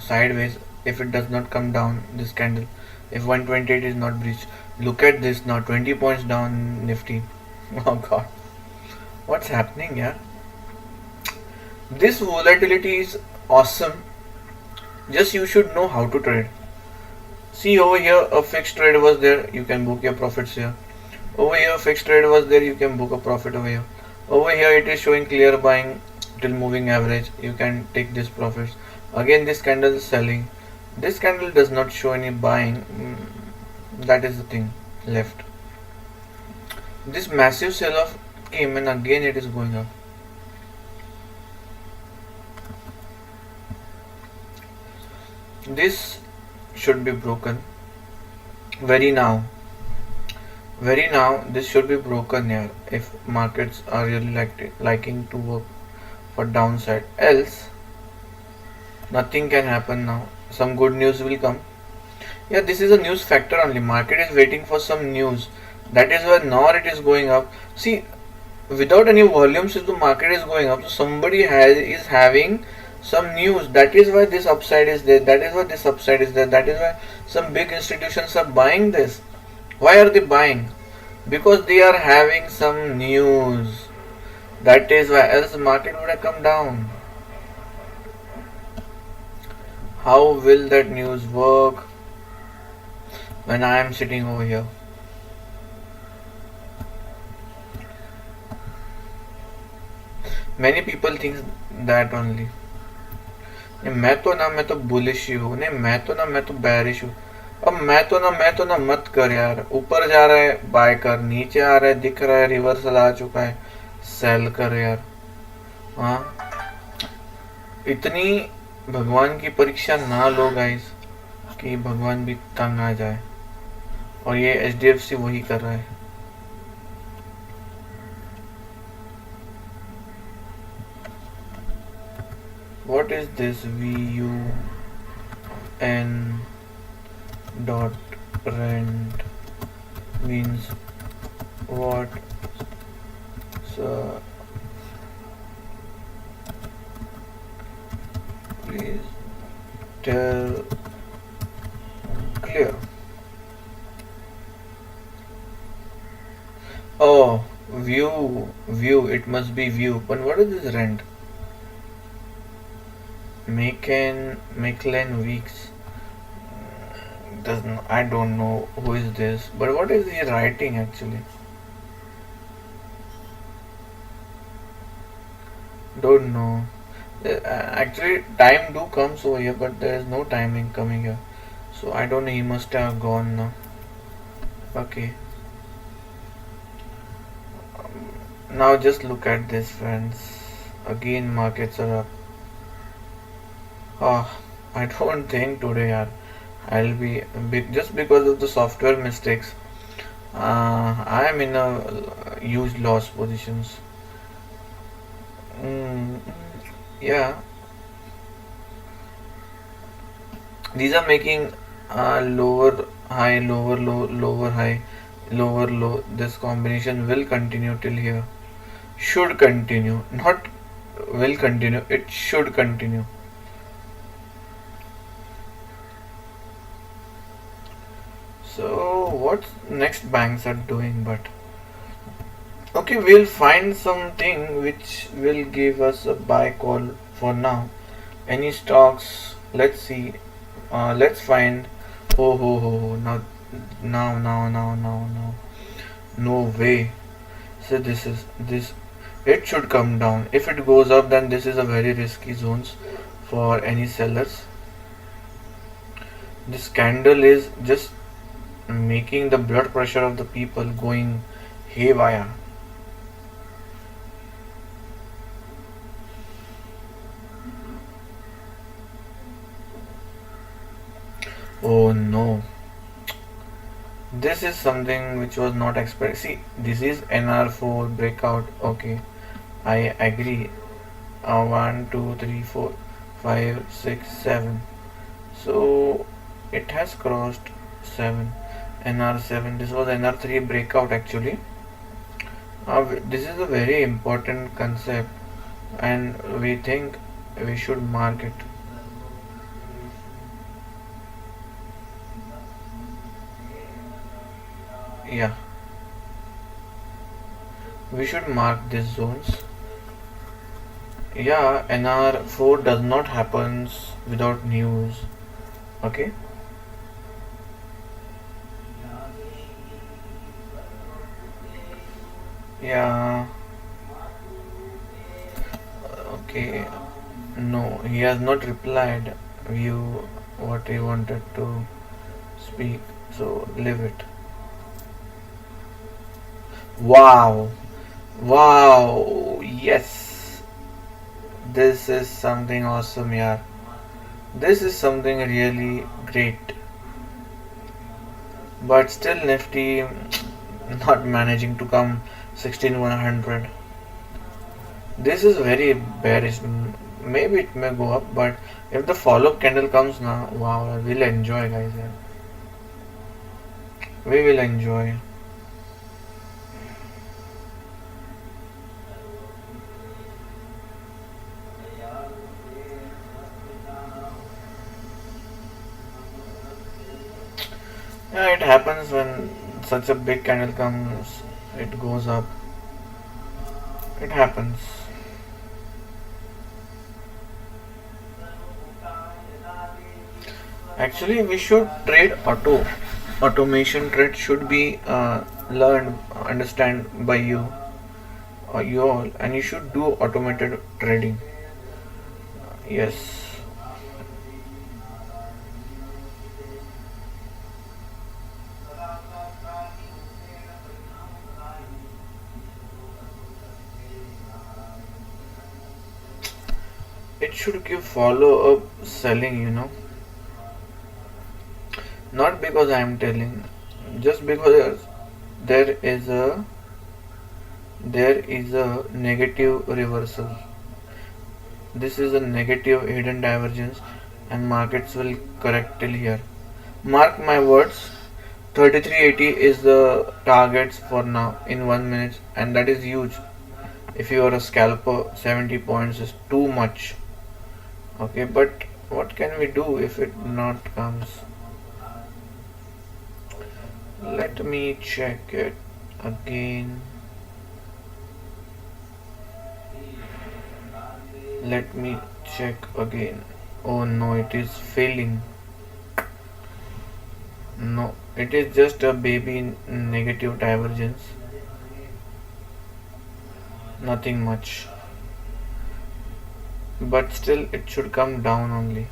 sideways if it does not come down, this candle, if 128 is not breached. Look at this now, 20 points down Nifty. Oh god, what's happening here? This volatility is awesome, just you should know how to trade. See, over here a fixed trade was there, you can book your profits here. Over here fixed trade was there, you can book a profit over here. Over here it is showing clear buying till moving average, you can take this profits. Again this candle is selling, this candle does not show any buying. That is the thing left. This massive sell off came and again it is going up. This should be broken very now this should be broken here if markets are really liking to work for downside, else nothing can happen. Now some good news will come. Yeah, this is a news factor only, market is waiting for some news, that is why now it is going up. See, without any volumes if the market is going up, so somebody is having some news. That is why this upside is there. That is why this upside is there. That is why some big institutions are buying this. Why are they buying? Because they are having some news. That is why, else the market would have come down. How will that news work when I am sitting over here? Many people think that only. नहीं, मैं तो bullish ही हूँ। नहीं, मैं तो बैरिश हूँ। अब मैं तो ना मत कर यार। ऊपर जा रहा है बाय कर, नीचे आ रहा है दिख रहा है रिवर्सल आ चुका है, सेल कर यार। हाँ, इतनी भगवान की परीक्षा ना लो गाइस कि भगवान भी तंग आ जाए। और ये HDFC वही कर रहा है। What is this VUN dot rent means what? So please tell clear. Oh, view. It must be view. But what is this rent? Maclean Weeks. Doesn't, I don't know who is this, but what is he writing actually? Don't know. Actually, time do comes over here, but there is no timing coming here. So I don't know. He must have gone now. Okay. Now just look at this, friends. Again, markets are up. Oh, I don't think today, yaar, I'll be just because of the software mistakes. I am in a huge loss positions. Mm, yeah, these are making lower high, lower low, lower high, lower low. This combination will continue till here. Should continue, not will continue. It should continue. So what next banks are doing, but okay, we'll find something which will give us a buy call for now. Any stocks? Let's see. Let's find. Oh, ho, ho, ho. Now. No way. So this. It should come down. If it goes up, then this is a very risky zones for any sellers. This candle is just making the blood pressure of the people going haywire. Oh no, this is something which was not expected. See, this is NR4 breakout. Okay, I agree. 1 2 3 4 5 6 7. So it has crossed 7. NR7. This was NR3 breakout actually. This is a very important concept, and we think we should mark it. Yeah, we should mark these zones. Yeah, NR4 does not happens without news. Okay. Yeah. Okay. No, he has not replied you what he wanted to speak. So leave it. Wow. Wow. Yes. This is something awesome, yeah. This is something really great. But still Nifty not managing to come 16100. This is very bearish. Maybe it may go up, but if the follow-up candle comes now, wow, we'll enjoy, guys. Yeah. We will enjoy. Yeah, it happens when such a big candle comes, it goes up. It happens. Actually, we should trade automation trade should be learned, understand by you or you all, and you should do automated trading. Yes, it should give follow up selling. Not because I am telling, just because there is a there is a negative reversal. This is a negative hidden divergence, and markets will correct till here. Mark my words. 3380 is the targets for now in 1 minute, and that is huge. If you are a scalper, 70 points is too much. Okay, but what can we do if it not comes? Let me check it again. Let me check again. Oh no, it is failing. No, it is just a baby negative divergence. Nothing much. But still, it should come down only.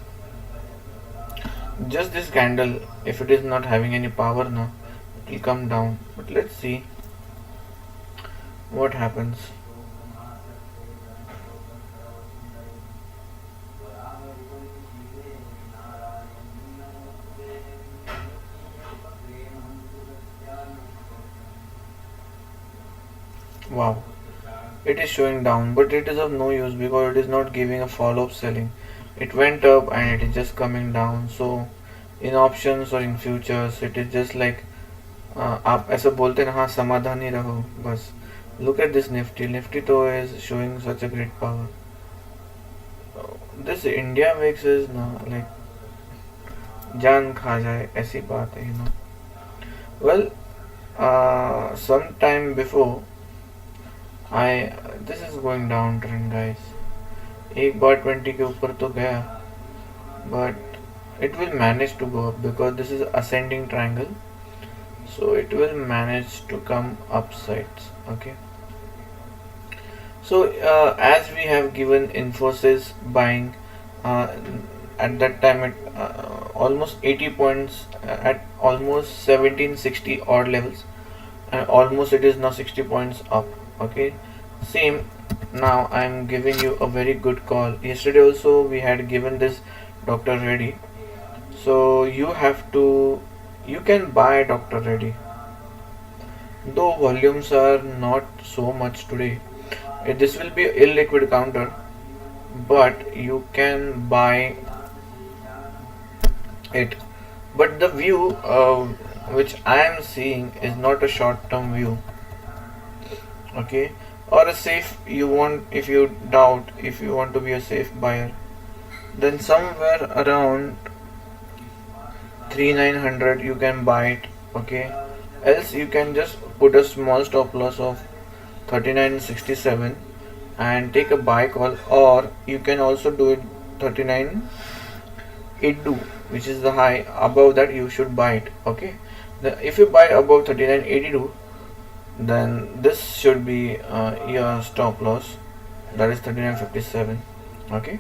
Just this candle, if it is not having any power now, it will come down. But let's see what happens. Wow, it is showing down, but it is of no use because it is not giving a follow up selling. It went up and it is just coming down. So in options or in futures, it is just like आप ऐसा बोलते हैं ना, हाँ समाधानी रहो बस. Look at this nifty तो is showing such a great power. This India makes is ना like जान खा जाए ऐसी बात है, well, some time before I this is going downtrend guys. एक बार 20 के ऊपर तो गया, but it will manage to go up because this is ascending triangle, so it will manage to come upsides. Okay, so as we have given Infosys buying, uh, at that time it almost 80 points at almost 1760 odd levels, and almost it is now 60 points up. Okay, same. Now I'm giving you a very good call. Yesterday also we had given this Dr. Reddy, so you can buy Dr. Reddy, though volumes are not so much today. This will be illiquid counter, but you can buy it. But the view which I am seeing is not a short term view. Okay, or a safe you want, if you doubt, if you want to be a safe buyer, then somewhere around 3900 you can buy it. Okay, else you can just put a small stop loss of 3967 and take a buy call, or you can also do it 3982, which is the high. Above that you should buy it. Okay, if you buy above 3982, then this should be your stop loss, that is 3957. Okay,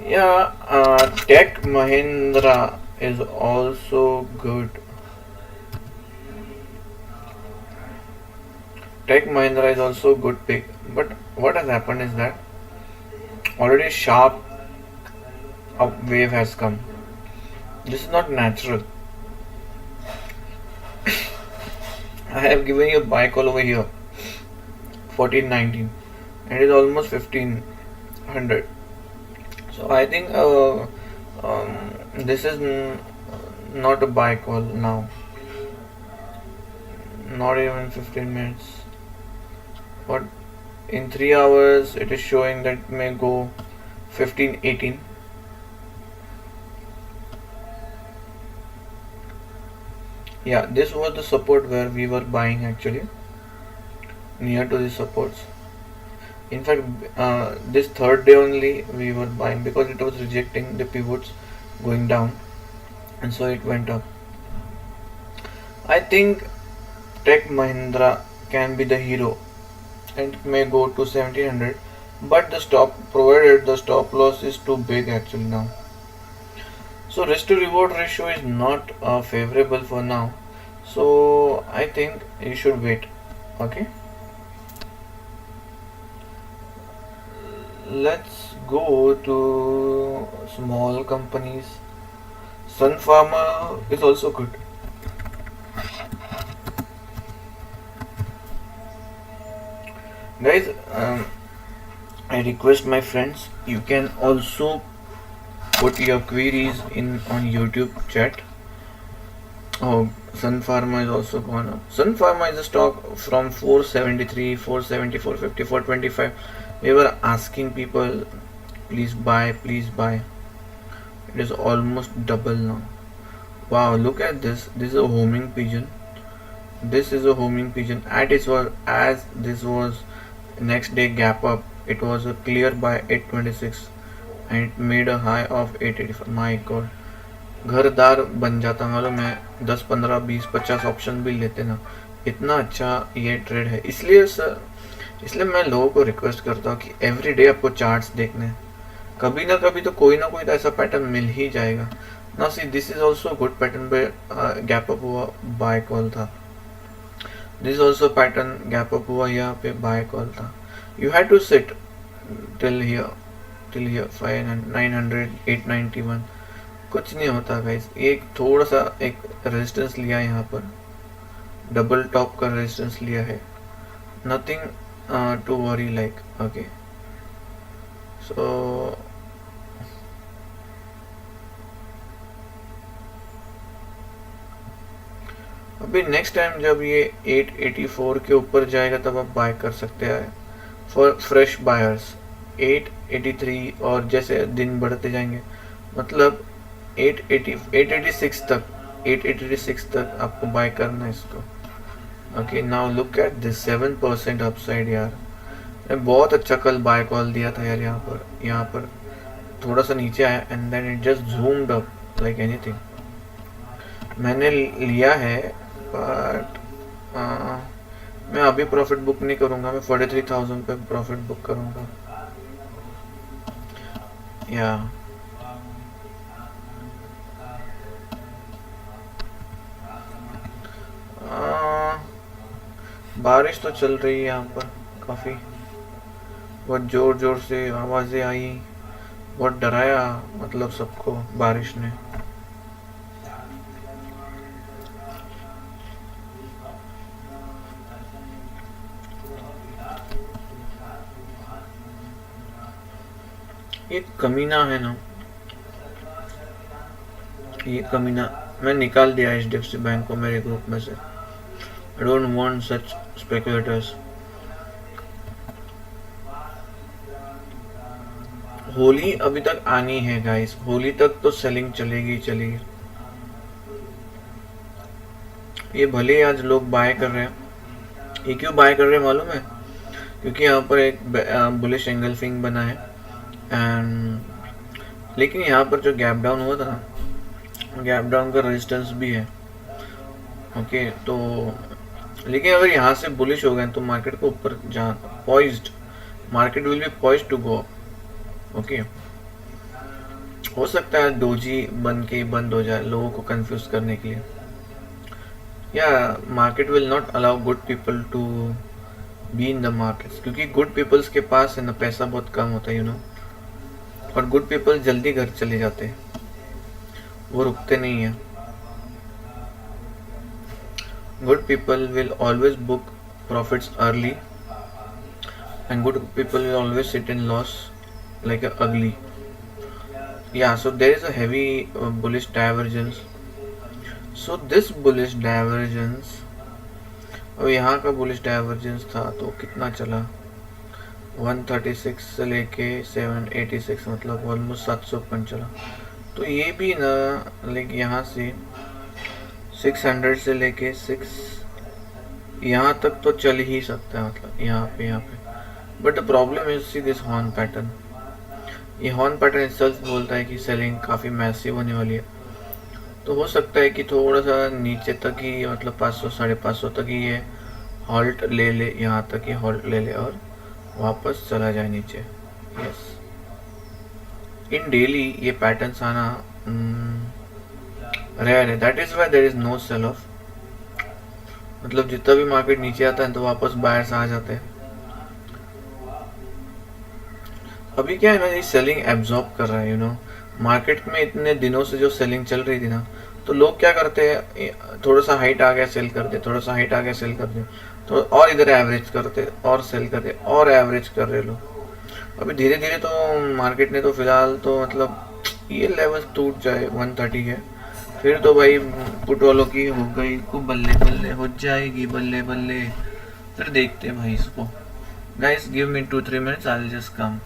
yeah, Tech Mahindra is also good. Tech Mahindra is also good pick, but what has happened is that already sharp up wave has come. This is not natural. I have given you a buy call over here, 1419, and it is almost 1500. So I think this is not a buy call now, not even 15 minutes. But in 3 hours it is showing that it may go 1518. Yeah, this was the support where we were buying actually, near to the supports. In fact, this third day only we were buying because it was rejecting the pivots going down, and so it went up. I think Tech Mahindra can be the hero and it may go to 1700, but the stop provided the stop loss is too big actually now. So risk to reward ratio is not favorable for now. So I think you should wait. Okay, let's go to small companies. Sun Pharma is also good. Guys, I request my friends, you can also put your queries in on YouTube chat. Oh, Sun Pharma is also gone up. Sun Pharma is a stock from 473, 470, 450, 425. We were asking people, please buy, please buy. It is almost double now. Wow, look at this. This is a homing pigeon. This is a homing pigeon. As this was next day gap up, it was a clear by 826 and it made a high of 885. My god, घरदार बन जाता मालूम है. 10 15 20 50 option भी लेते ना. इतना अच्छा ये ट्रेड है. इसलिए मैं लोगों को रिक्वेस्ट करता हूँ कि एवरी डे आपको चार्ट्स देखने हैं. कभी ना कभी तो कोई ना कोई तो ऐसा पैटर्न मिल ही जाएगा ना. See this is also good pattern पे गैप अप हुआ, बाय कॉल था. This also pattern gap up हुआ, यहाँ पे बाय कॉल था. You had to sit till here 900 891. कुछ नहीं होता गाइस. एक थोड़ा सा एक रेजिस्टेंस लिया है यहाँ पर, डबल टॉप का रेजिस्टेंस लिया है. Nothing to worry like. Okay, so अभी नेक्स्ट टाइम जब ये 884 के ऊपर जाएगा तब आप बाय कर सकते हैं फॉर फ्रेश बायर्स. 883 और जैसे दिन बढ़ते जाएंगे, मतलब 886 तक आपको बाय करना है इसको. Okay, now look at this 7% upside यार. मैं बहुत अच्छा कल बाय कॉल दिया था यार. यहाँ पर थोड़ा सा नीचे आया and then it just zoomed up like anything. मैंने लिया है बट मैं अभी प्रॉफिट बुक नहीं करूंगा. मैं 43,000 पे प्रॉफिट बुक करूंगा. या बारिश तो चल रही है यहाँ पर काफ़ी. बहुत जोर जोर से आवाज़ें आई, बहुत डराया मतलब सबको बारिश ने. ये कमीना है ना, ये कमीना मैं निकाल दिया HDFC बैंक को मेरे ग्रुप में से. I don't want such speculators. Holi अभी तक आनी है गाइस. होली तक तो सेलिंग चलेगी. ये भले आज लोग बाय कर रहे हैं. ये क्यों बाय कर रहे हैं मालूम है? क्योंकि यहाँ पर एक बुलिश एंगल फिंग बना है एंड लेकिन यहाँ पर जो गैप डाउन हुआ था ना, गैप डाउन का रेजिस्टेंस भी है. ओके, तो लेकिन अगर यहाँ से बुलिश हो गए तो मार्केट को ऊपर जा poised, market will be poised to go up. Okay, हो सकता है डोजी बन के बंद हो जाए लोगों को कंफ्यूज करने के लिए. या market will not allow good people to be in the markets, क्योंकि गुड पीपल्स के पास है ना पैसा बहुत कम होता है, यू नो. और गुड पीपल जल्दी घर चले जाते हैं, वो रुकते नहीं है. Good people will always book profits early and good people will always sit in loss like a ugly. Yeah, so there is a heavy bullish divergence. So this bullish divergence, अब यहाँ का bullish divergence था तो कितना चला? 136 से लेके 786, मतलब ऑलमोस्ट 700 पॉइंट चला. तो ये भी ना लाइक यहाँ से 600 से लेके 6 यहाँ तक तो चल ही सकता है, मतलब यहाँ पे but the problem is see this horn pattern. ये हॉर्न पैटर्न itself बोलता है कि सेलिंग काफ़ी मैसिव होने वाली है। तो हो सकता है कि थोड़ा सा नीचे तक ही, मतलब 500 550 तक ही ये हॉल्ट ले ले, यहाँ तक ही हॉल्ट ले ले और वापस चला जाए नीचे। यस, इन डेली ये पैटर्न्स आना रेयर है, that is why there is no sell off. मतलब जितना भी मार्केट नीचे आता है तो वापस बायर्स आ जाते हैं। अभी क्या है ना, ये सेलिंग एब्जॉर्ब कर रहा है, मार्केट में इतने दिनों से जो सेलिंग चल रही थी ना, तो लोग क्या करते हैं, थोड़ा सा हाइट आ गया सेल कर दे, थोड़ा सा हाइट आ गया सेल कर दे, तो और इधर एवरेज करते और सेल कर दे और एवरेज कर रहे लोग। अभी धीरे धीरे तो मार्केट ने तो फिलहाल तो मतलब ये लेवल टूट जाए 130 है, फिर तो भाई पुट वालों की हो गई खूब बल्ले बल्ले हो जाएगी, बल्ले बल्ले। फिर देखते हैं भाई इसको। Guys give me 2-3 minutes, I will just come.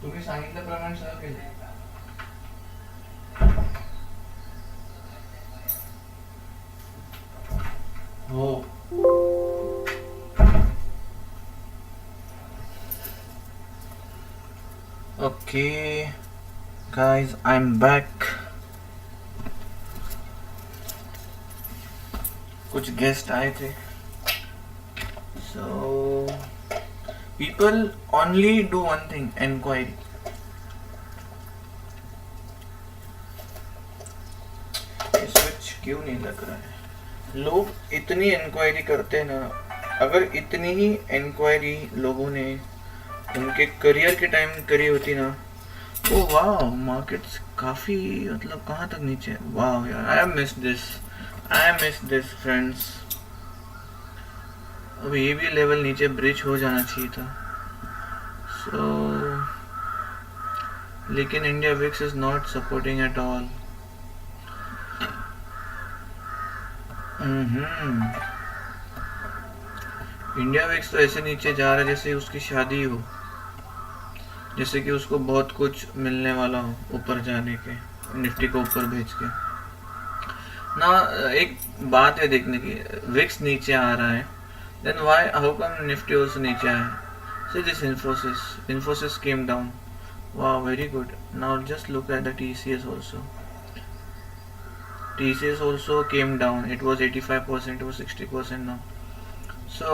तुम्ही सांगितल्याप्रमाणे सगळं केलं. हो. Okay guys, I'm back. कुछ गेस्ट आए थे. So people only do one thing, enquiry. ये स्विच क्यों नहीं लग रहा है? लोग इतनी इंक्वायरी करते हैं ना. अगर इतनी ही इंक्वायरी लोगों ने उनके करियर के टाइम करी होती ना, ओ वाह, मार्केट्स काफी मतलब कहाँ तक नीचे. वाह यार, आई मिस दिस फ्रेंड्स. अब ये भी लेवल नीचे ब्रिज हो जाना चाहिए था. सो लेकिन India VIX is not supporting at all. India VIX तो ऐसे नीचे जा रहा है जैसे उसकी शादी हो, जैसे कि उसको बहुत कुछ मिलने वाला हो ऊपर जाने के, निफ्टी को ऊपर भेज के ना. एक बात है देखने की, विक्स नीचे आ रहा है, then why, how come Nifty also नीचे आया. See this Infosys came down. वाह, very good. Now just look at the TCS also. TCS also came down. It was 85%, it was 60% now. So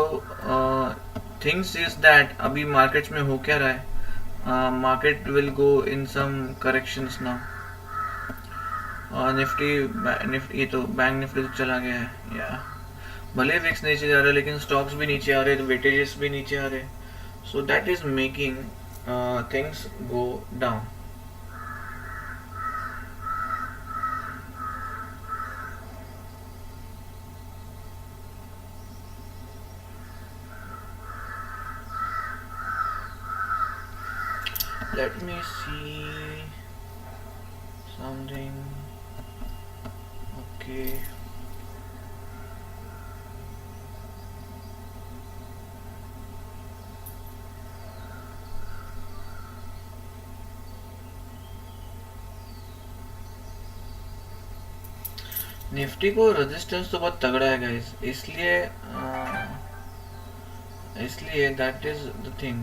things is that अभी markets में हो क्या रहा है? Market will go in some corrections now. Nifty ये तो bank Nifty तो चला गया है या. भले विक्स नीचे जा रहा है लेकिन स्टॉक्स भी नीचे आ रहे हैं, वेटेजेस भी नीचे आ रहे हैं. So that is making things go down. Let me see something. Okay. Nifty को रेजिस्टेंस तो बहुत तगड़ा है गाइस, इसलिए that is the thing.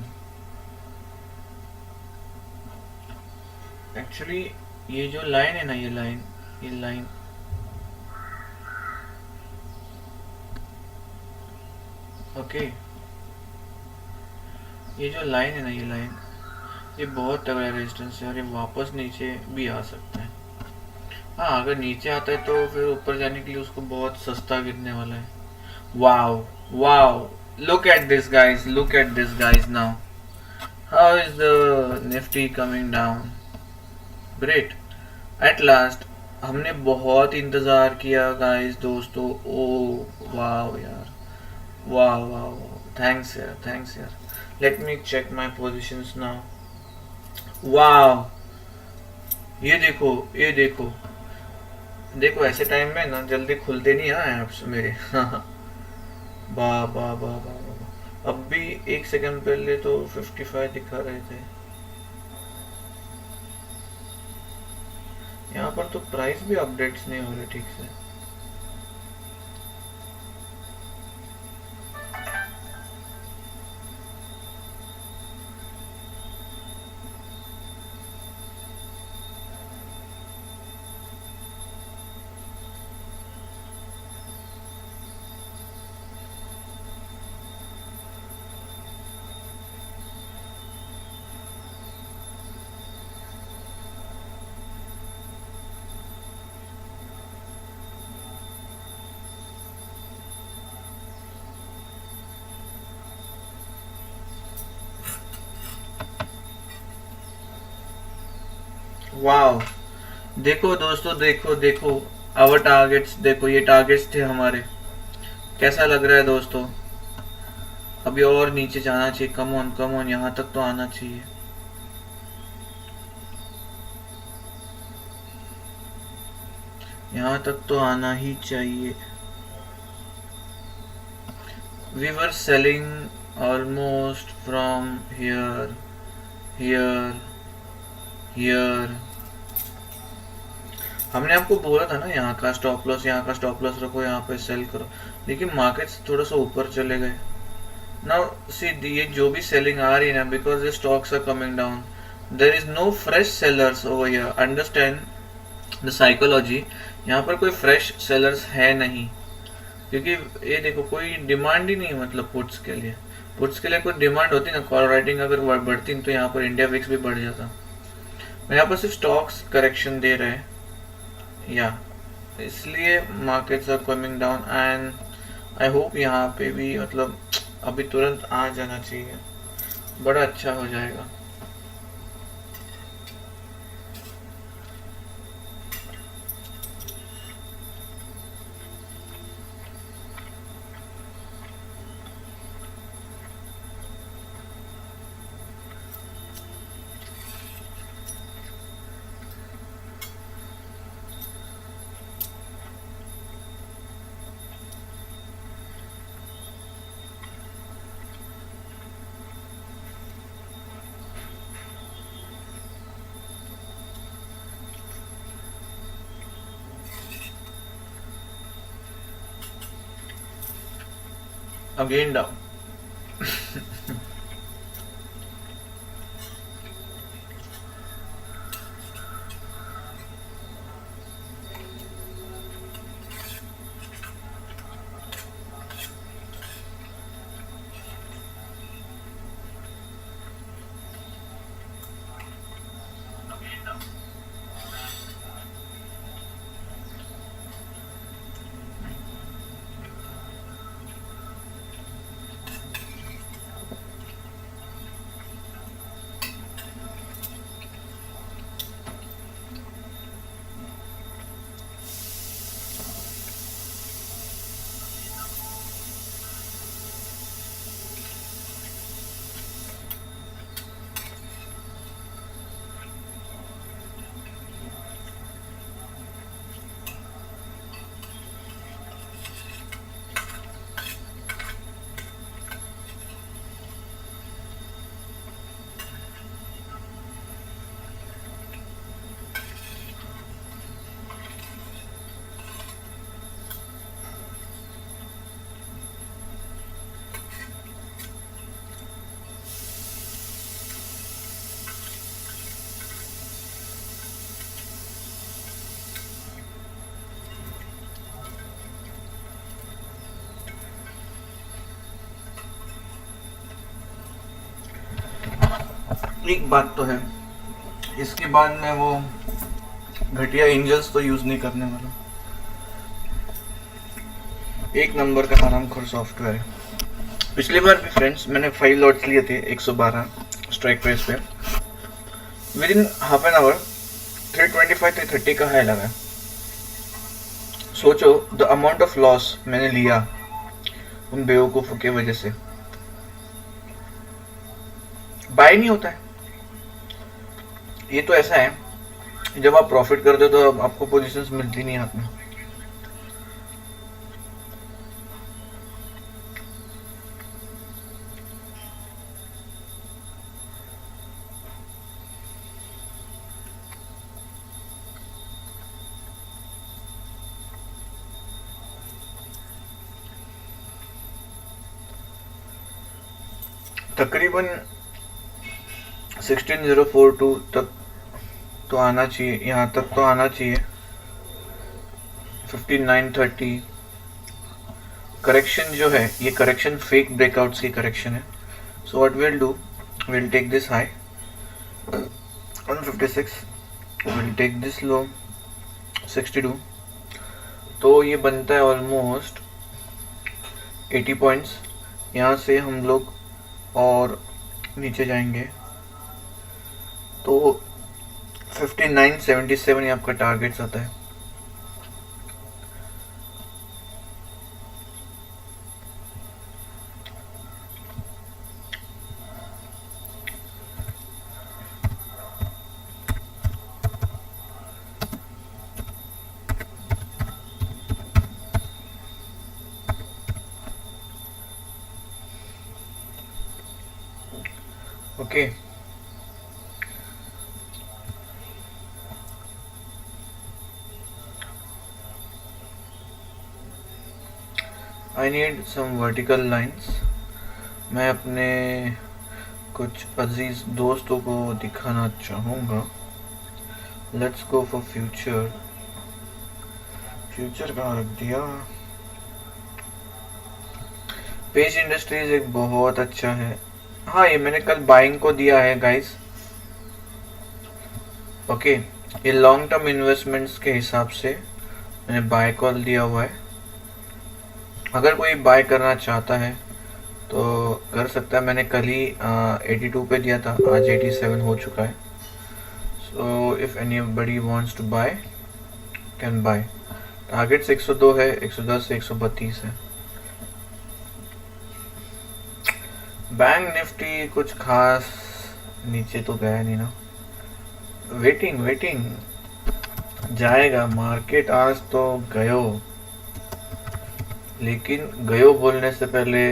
Actually ये जो लाइन है ना, ये लाइन ओके, ये जो लाइन है ना, ये बहुत तगड़ा रेजिस्टेंस है और ये वापस नीचे भी आ सकता है. हाँ, अगर नीचे आता है तो फिर ऊपर जाने के लिए उसको बहुत सस्ता गिरने वाला है. Wow wow, look at this guys now. How is the nifty coming down? Great. At last. हमने बहुत इंतजार किया गाइस दोस्तों. ओ वाओ यार, वाह. थैंक्स यार. Let me check my positions now. वाह, ये देखो ऐसे टाइम में ना जल्दी खुलते नहीं है ऐप्स मेरे. वाह. अब भी एक सेकंड पहले तो 55 दिखा रहे थे. यहाँ पर तो प्राइस भी अपडेट्स नहीं हो रहे ठीक से. वाओ, देखो दोस्तों, देखो आवर टारगेट्स. देखो ये टारगेट्स थे हमारे. कैसा लग रहा है दोस्तों? अभी और नीचे जाना चाहिए. कम ऑन, यहाँ तक तो आना चाहिए. यहाँ तक तो आना ही चाहिए. We were selling almost from here here हमने आपको बोला था ना, यहाँ का स्टॉप लॉस, यहाँ का स्टॉप लॉस रखो, यहाँ पे सेल करो, लेकिन मार्केट्स थोड़ा सा ऊपर चले गए। नाउ सी, ये जो भी सेलिंग आ रही है ना, because the stocks are coming down, there is no fresh sellers over here, understand the psychology. यहाँ पर कोई फ्रेश सेलर्स है नहीं, क्योंकि ये देखो कोई डिमांड ही नहीं, मतलब पुट्स के लिए, पुट्स के लिए कोई डिमांड होती ना, कॉल राइटिंग अगर बढ़ती तो यहाँ पर इंडिया विक्स भी बढ़ जाता। यहाँ पर सिर्फ स्टॉक्स करेक्शन दे रहे हैं, या इसलिए markets are coming down, and I hope यहाँ पे भी मतलब अभी तुरंत आ जाना चाहिए, बड़ा अच्छा हो जाएगा। Again down. एक बात तो है, इसके बाद मैं वो घटिया एंजल्स तो यूज नहीं करने वाला, एक नंबर का आराम खोर सॉफ्टवेयर है। पिछली बार भी फ्रेंड्स मैंने 5 लॉट्स लिए थे 112 स्ट्राइक प्राइस पे, with in half an hour 325 330 का हाई लगा। सोचो द अमाउंट ऑफ लॉस मैंने लिया उन बेवकूफ़ों की वजह से। बाय नहीं होता है, ये तो ऐसा है जब आप प्रॉफिट करते हो तो आपको पोजीशंस मिलती नहीं हाथ में। तकरीबन 16042 तक तो आना चाहिए, यहाँ तक तो आना चाहिए। 5930 करेक्शन जो है, ये करेक्शन फेक ब्रेकआउट्स की करेक्शन है। So what will do, will take this high 156, will take this low 62, तो ये बनता है ऑलमोस्ट 80 पॉइंट्स। यहाँ से हम लोग और नीचे जाएंगे तो 5977 ये आपका टारगेट्स आता है। Okay I need some vertical lines. मैं अपने कुछ अजीज दोस्तों को दिखाना चाहूँगा। Let's go for future. Future कहाँ रख दिया? पेज इंडस्ट्रीज एक बहुत अच्छा है। हाँ, ये मैंने कल बाइंग को दिया है गाइस। ओके, ये लॉन्ग टर्म इन्वेस्टमेंट्स के हिसाब से मैंने बाय कॉल दिया हुआ है। अगर कोई बाय करना चाहता है तो कर सकता है। मैंने कल ही 82 पे दिया था, आज 87 हो चुका है। So if anybody wants to buy can buy. Targets 102 है, 110 से 132 है। बैंक निफ्टी कुछ खास नीचे तो गया नहीं ना। वेटिंग वेटिंग जाएगा मार्केट। आज तो गयो, लेकिन गयो बोलने से पहले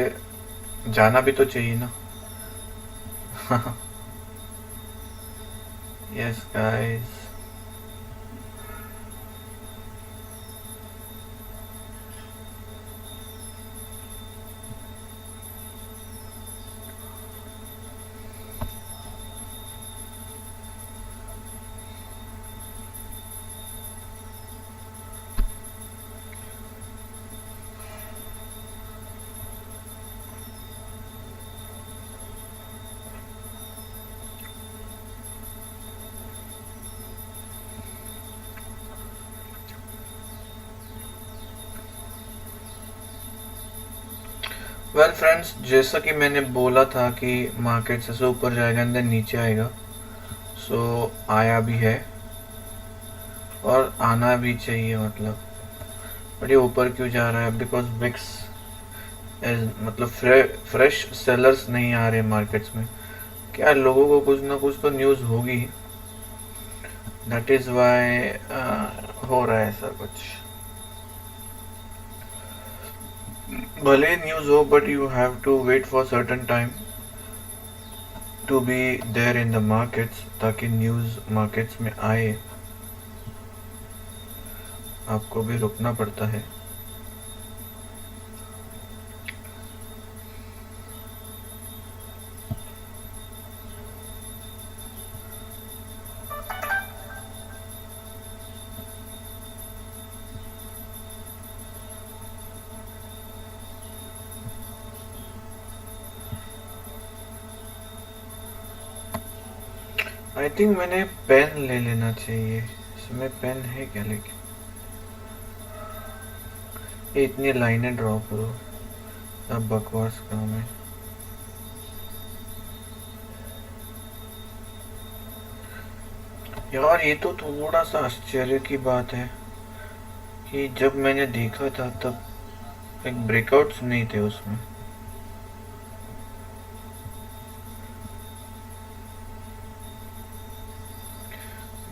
जाना भी तो चाहिए ना। Yes guys. वेल फ्रेंड्स, जैसा कि मैंने बोला था कि मार्केट से ऊपर जाएगा एंड देन नीचे आएगा। सो आया भी है और आना भी चाहिए मतलब। बट ये ऊपर क्यों जा रहा है? बिकॉज विक्स मतलब फ्रेश सेलर्स नहीं आ रहे मार्केट्स में। क्या लोगों को कुछ ना कुछ तो न्यूज़ होगी। दैट इज़ वाई हो रहा है ऐसा कुछ। भले न्यूज़ हो, but you have to wait for certain time to be there in the markets, ताकि न्यूज़ मार्केट्स में आए। आपको भी रुकना पड़ता है। आई थिंक मैंने पेन ले लेना चाहिए। इसमें पेन है क्या? लेकिन ये इतनी लाइनें ड्रॉ करो, सब बकवास काम है। यार ये तो थोड़ा सा आश्चर्य की बात है कि जब मैंने देखा था तब एक ब्रेकआउट्स नहीं थे उसमें।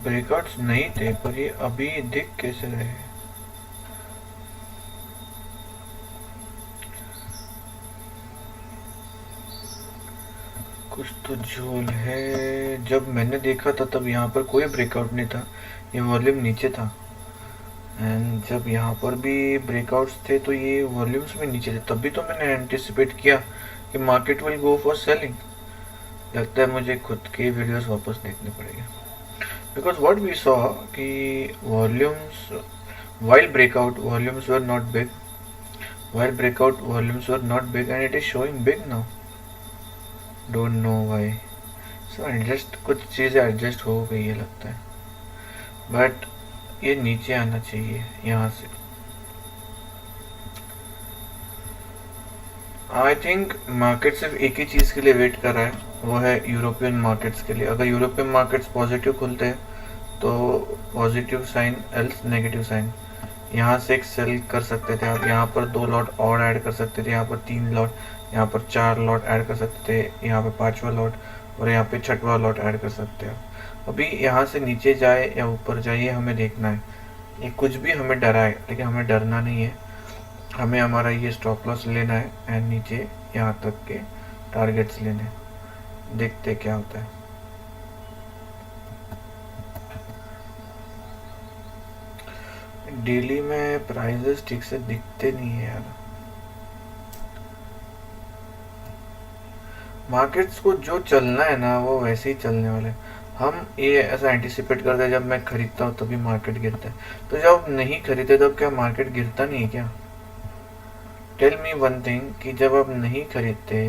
ब्रेकआउट्स नहीं थे, पर ये अभी दिख कैसे रहे? कुछ तो झोल है। जब मैंने देखा था तब यहाँ पर कोई ब्रेकआउट नहीं था, ये वॉल्यूम नीचे था। एंड जब यहाँ पर भी ब्रेकआउट्स थे तो ये वॉल्यूम्स में नीचे थे। तभी तो मैंने एंटिसिपेट किया कि market will go for selling. लगता है मुझे खुद के वीडियोस वापस देखने पड़ेंगे। बिकॉज व्हाट वी सॉ कि volumes while breakout volumes were not big, while breakout volumes were not big and it is showing big now. Don't know why. So adjust, कुछ चीज़ें एडजस्ट हो गई है लगता है। बट ये नीचे आना चाहिए यहाँ से। आई थिंक मार्केट सिर्फ एक ही चीज़ के लिए वेट कर रहा है, वो है यूरोपियन मार्केट्स के लिए। अगर यूरोपियन मार्केट्स पॉजिटिव खुलते हैं तो positive sign, else negative sign. यहाँ से एक सेल कर सकते थे आप, यहाँ पर 2 लॉट और ऐड कर सकते थे, यहाँ पर 3 लॉट, यहाँ पर 4 लॉट ऐड कर सकते थे, यहाँ पर 5वां लॉट और यहाँ पे 6वां लॉट ऐड कर सकते हो। अभी यहाँ से नीचे जाए या ऊपर जाए ये हमें देखना है। ये कुछ भी हमें डराए, लेकिन हमें डरना नहीं है। हमें हमारा ये स्टॉप लॉस लेना है एंड नीचे यहाँ तक के टारगेट्स लेने हैं। देखते क्या होता है। डेली में प्राइजेस ठीक से दिखते नहीं है यार। मार्केट्स को जो चलना है ना वो वैसे ही चलने वाला है। हम ये ऐसा एंटिसिपेट करते हैं जब मैं खरीदता हूँ तभी मार्केट गिरता है, तो जब नहीं खरीदते तब क्या मार्केट गिरता नहीं है क्या? टेल मी वन थिंग कि जब आप नहीं खरीदते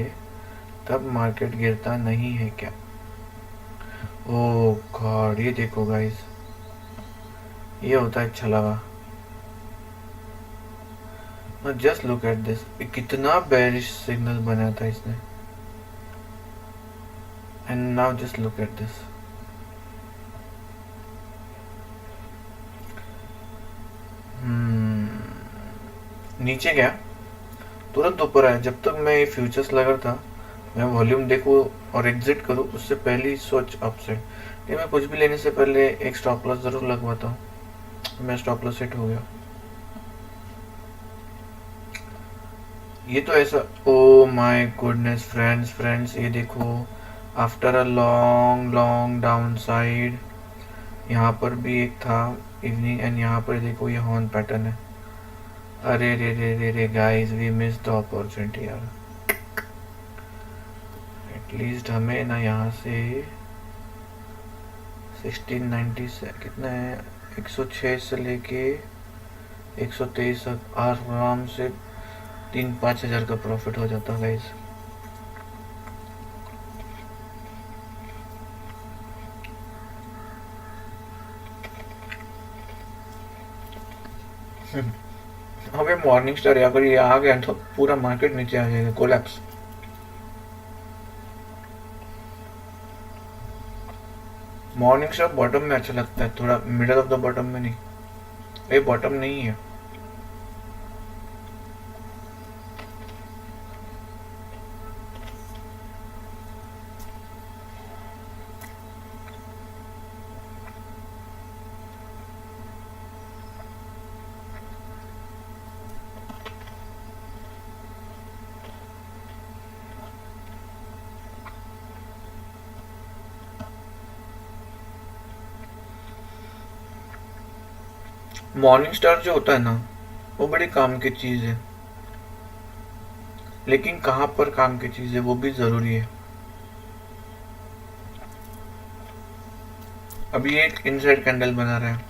तब मार्केट गिरता नहीं है क्या? ओ गॉड, ये देखो गाइस, ये होता है छलावा। जस्ट लुक एट दिस, कितना बेरिश सिग्नल बनाया था इसने, and now just look at this. नीचे गया, तुरंत ऊपर आया। जब तक मैं ये फ्यूचर्स लगा था, मैं वॉल्यूम देखूँ और एग्जिट करूँ उससे पहले ही सोच अपसाइड। ये मैं कुछ भी लेने से पहले एक स्टॉप लॉस जरूर लगवाता हूँ। मैं स्टॉप लॉस हिट हो गया। ये तो ऐसा, ओ माय गुडनेस फ्रेंड्स, ये देखो, after a long long down side, यहाँ पर भी एक था इवनिंग, एंड यहाँ पर देखो ये हॉर्न पैटर्न है। अरे रे रे रे रे guys, we miss the opportunity यार। एटलीस्ट हमें ना यहाँ से 1690 से कितना है, 106 से लेके 123 तक आराम से 3-5 हज़ार का प्रॉफिट हो जाता गाइस। अबे मॉर्निंग स्टार अगर ये आ गया तो पूरा मार्केट नीचे आ जाएगा, कोलैप्स। मॉर्निंग स्टार बॉटम में अच्छा लगता है, थोड़ा मिडल ऑफ द बॉटम में नहीं। ये बॉटम नहीं है। मॉर्निंग स्टार जो होता है ना, वो बड़ी काम की चीज है, लेकिन कहाँ पर काम की चीज है वो भी जरूरी है। अभी एक इनसाइड कैंडल बना रहा है।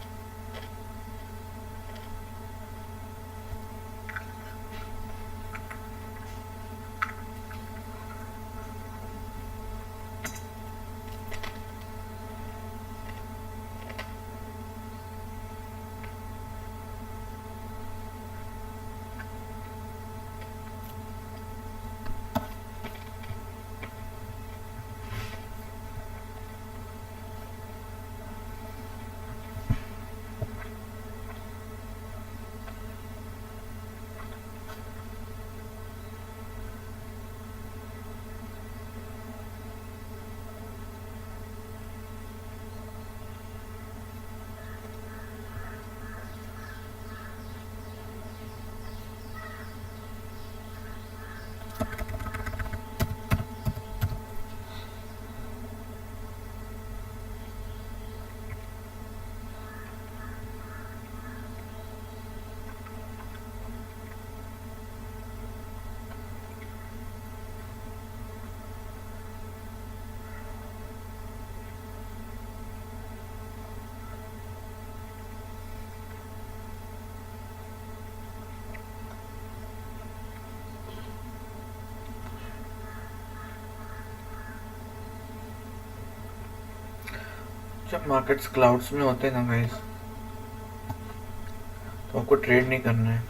जब मार्केट्स क्लाउड्स में होते हैं ना गाइस, तो आपको ट्रेड नहीं करना है।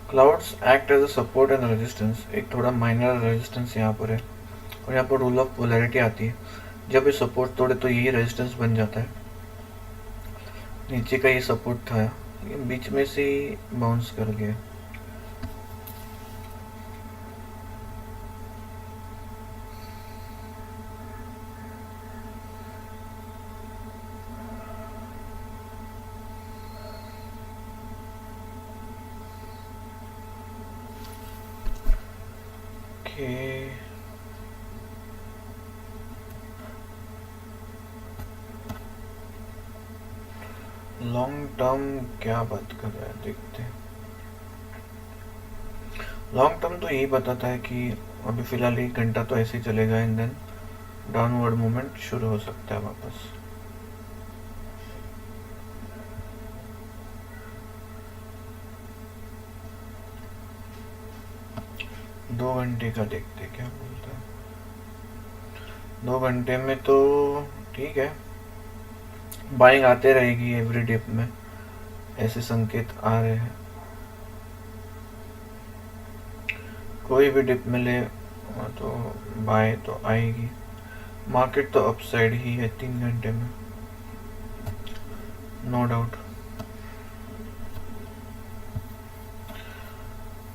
Clouds act as a support and resistance. एक थोड़ा माइनर रेजिस्टेंस यहाँ पर है, और यहाँ पर रूल ऑफ पोलैरिटी आती है। जब ये सपोर्ट तोड़े तो यही रेजिस्टेंस बन जाता है। नीचे का ये सपोर्ट था, ये बीच में से बाउंस कर गया। ओके, लॉन्ग टर्म क्या बात कर रहा है, देखते हैं। लॉन्ग टर्म तो यही बताता है कि अभी फिलहाल 1 घंटा तो ऐसे ही चलेगा एंड देन डाउनवर्ड मूवमेंट शुरू हो सकता है वापस। दो घंटे का देखते क्या बोलता है। 2 घंटे में तो ठीक है, बाइंग आते रहेगी एवरी डिप में, ऐसे संकेत आ रहे हैं। कोई भी डिप मिले तो बाय तो आएगी। मार्केट तो अपसाइड ही है 3 घंटे में, no doubt.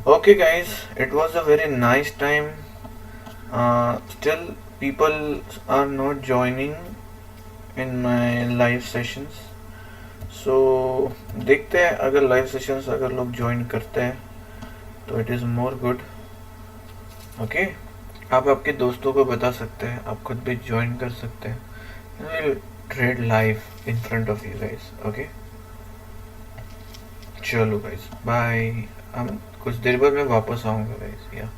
Okay, guys, it was a very nice time. Still, people are not joining in my live sessions. So देखते हैं, अगर लाइव सेशंस अगर लोग ज्वाइन करते हैं तो it is more good. Okay, आप आपके दोस्तों को बता सकते हैं, आप खुद भी ज्वाइन कर सकते हैं। Will trade live in front of you guys. Okay, चलो गाइस, बाय। हम कुछ देर बाद मैं वापस आऊँगा गाइस। या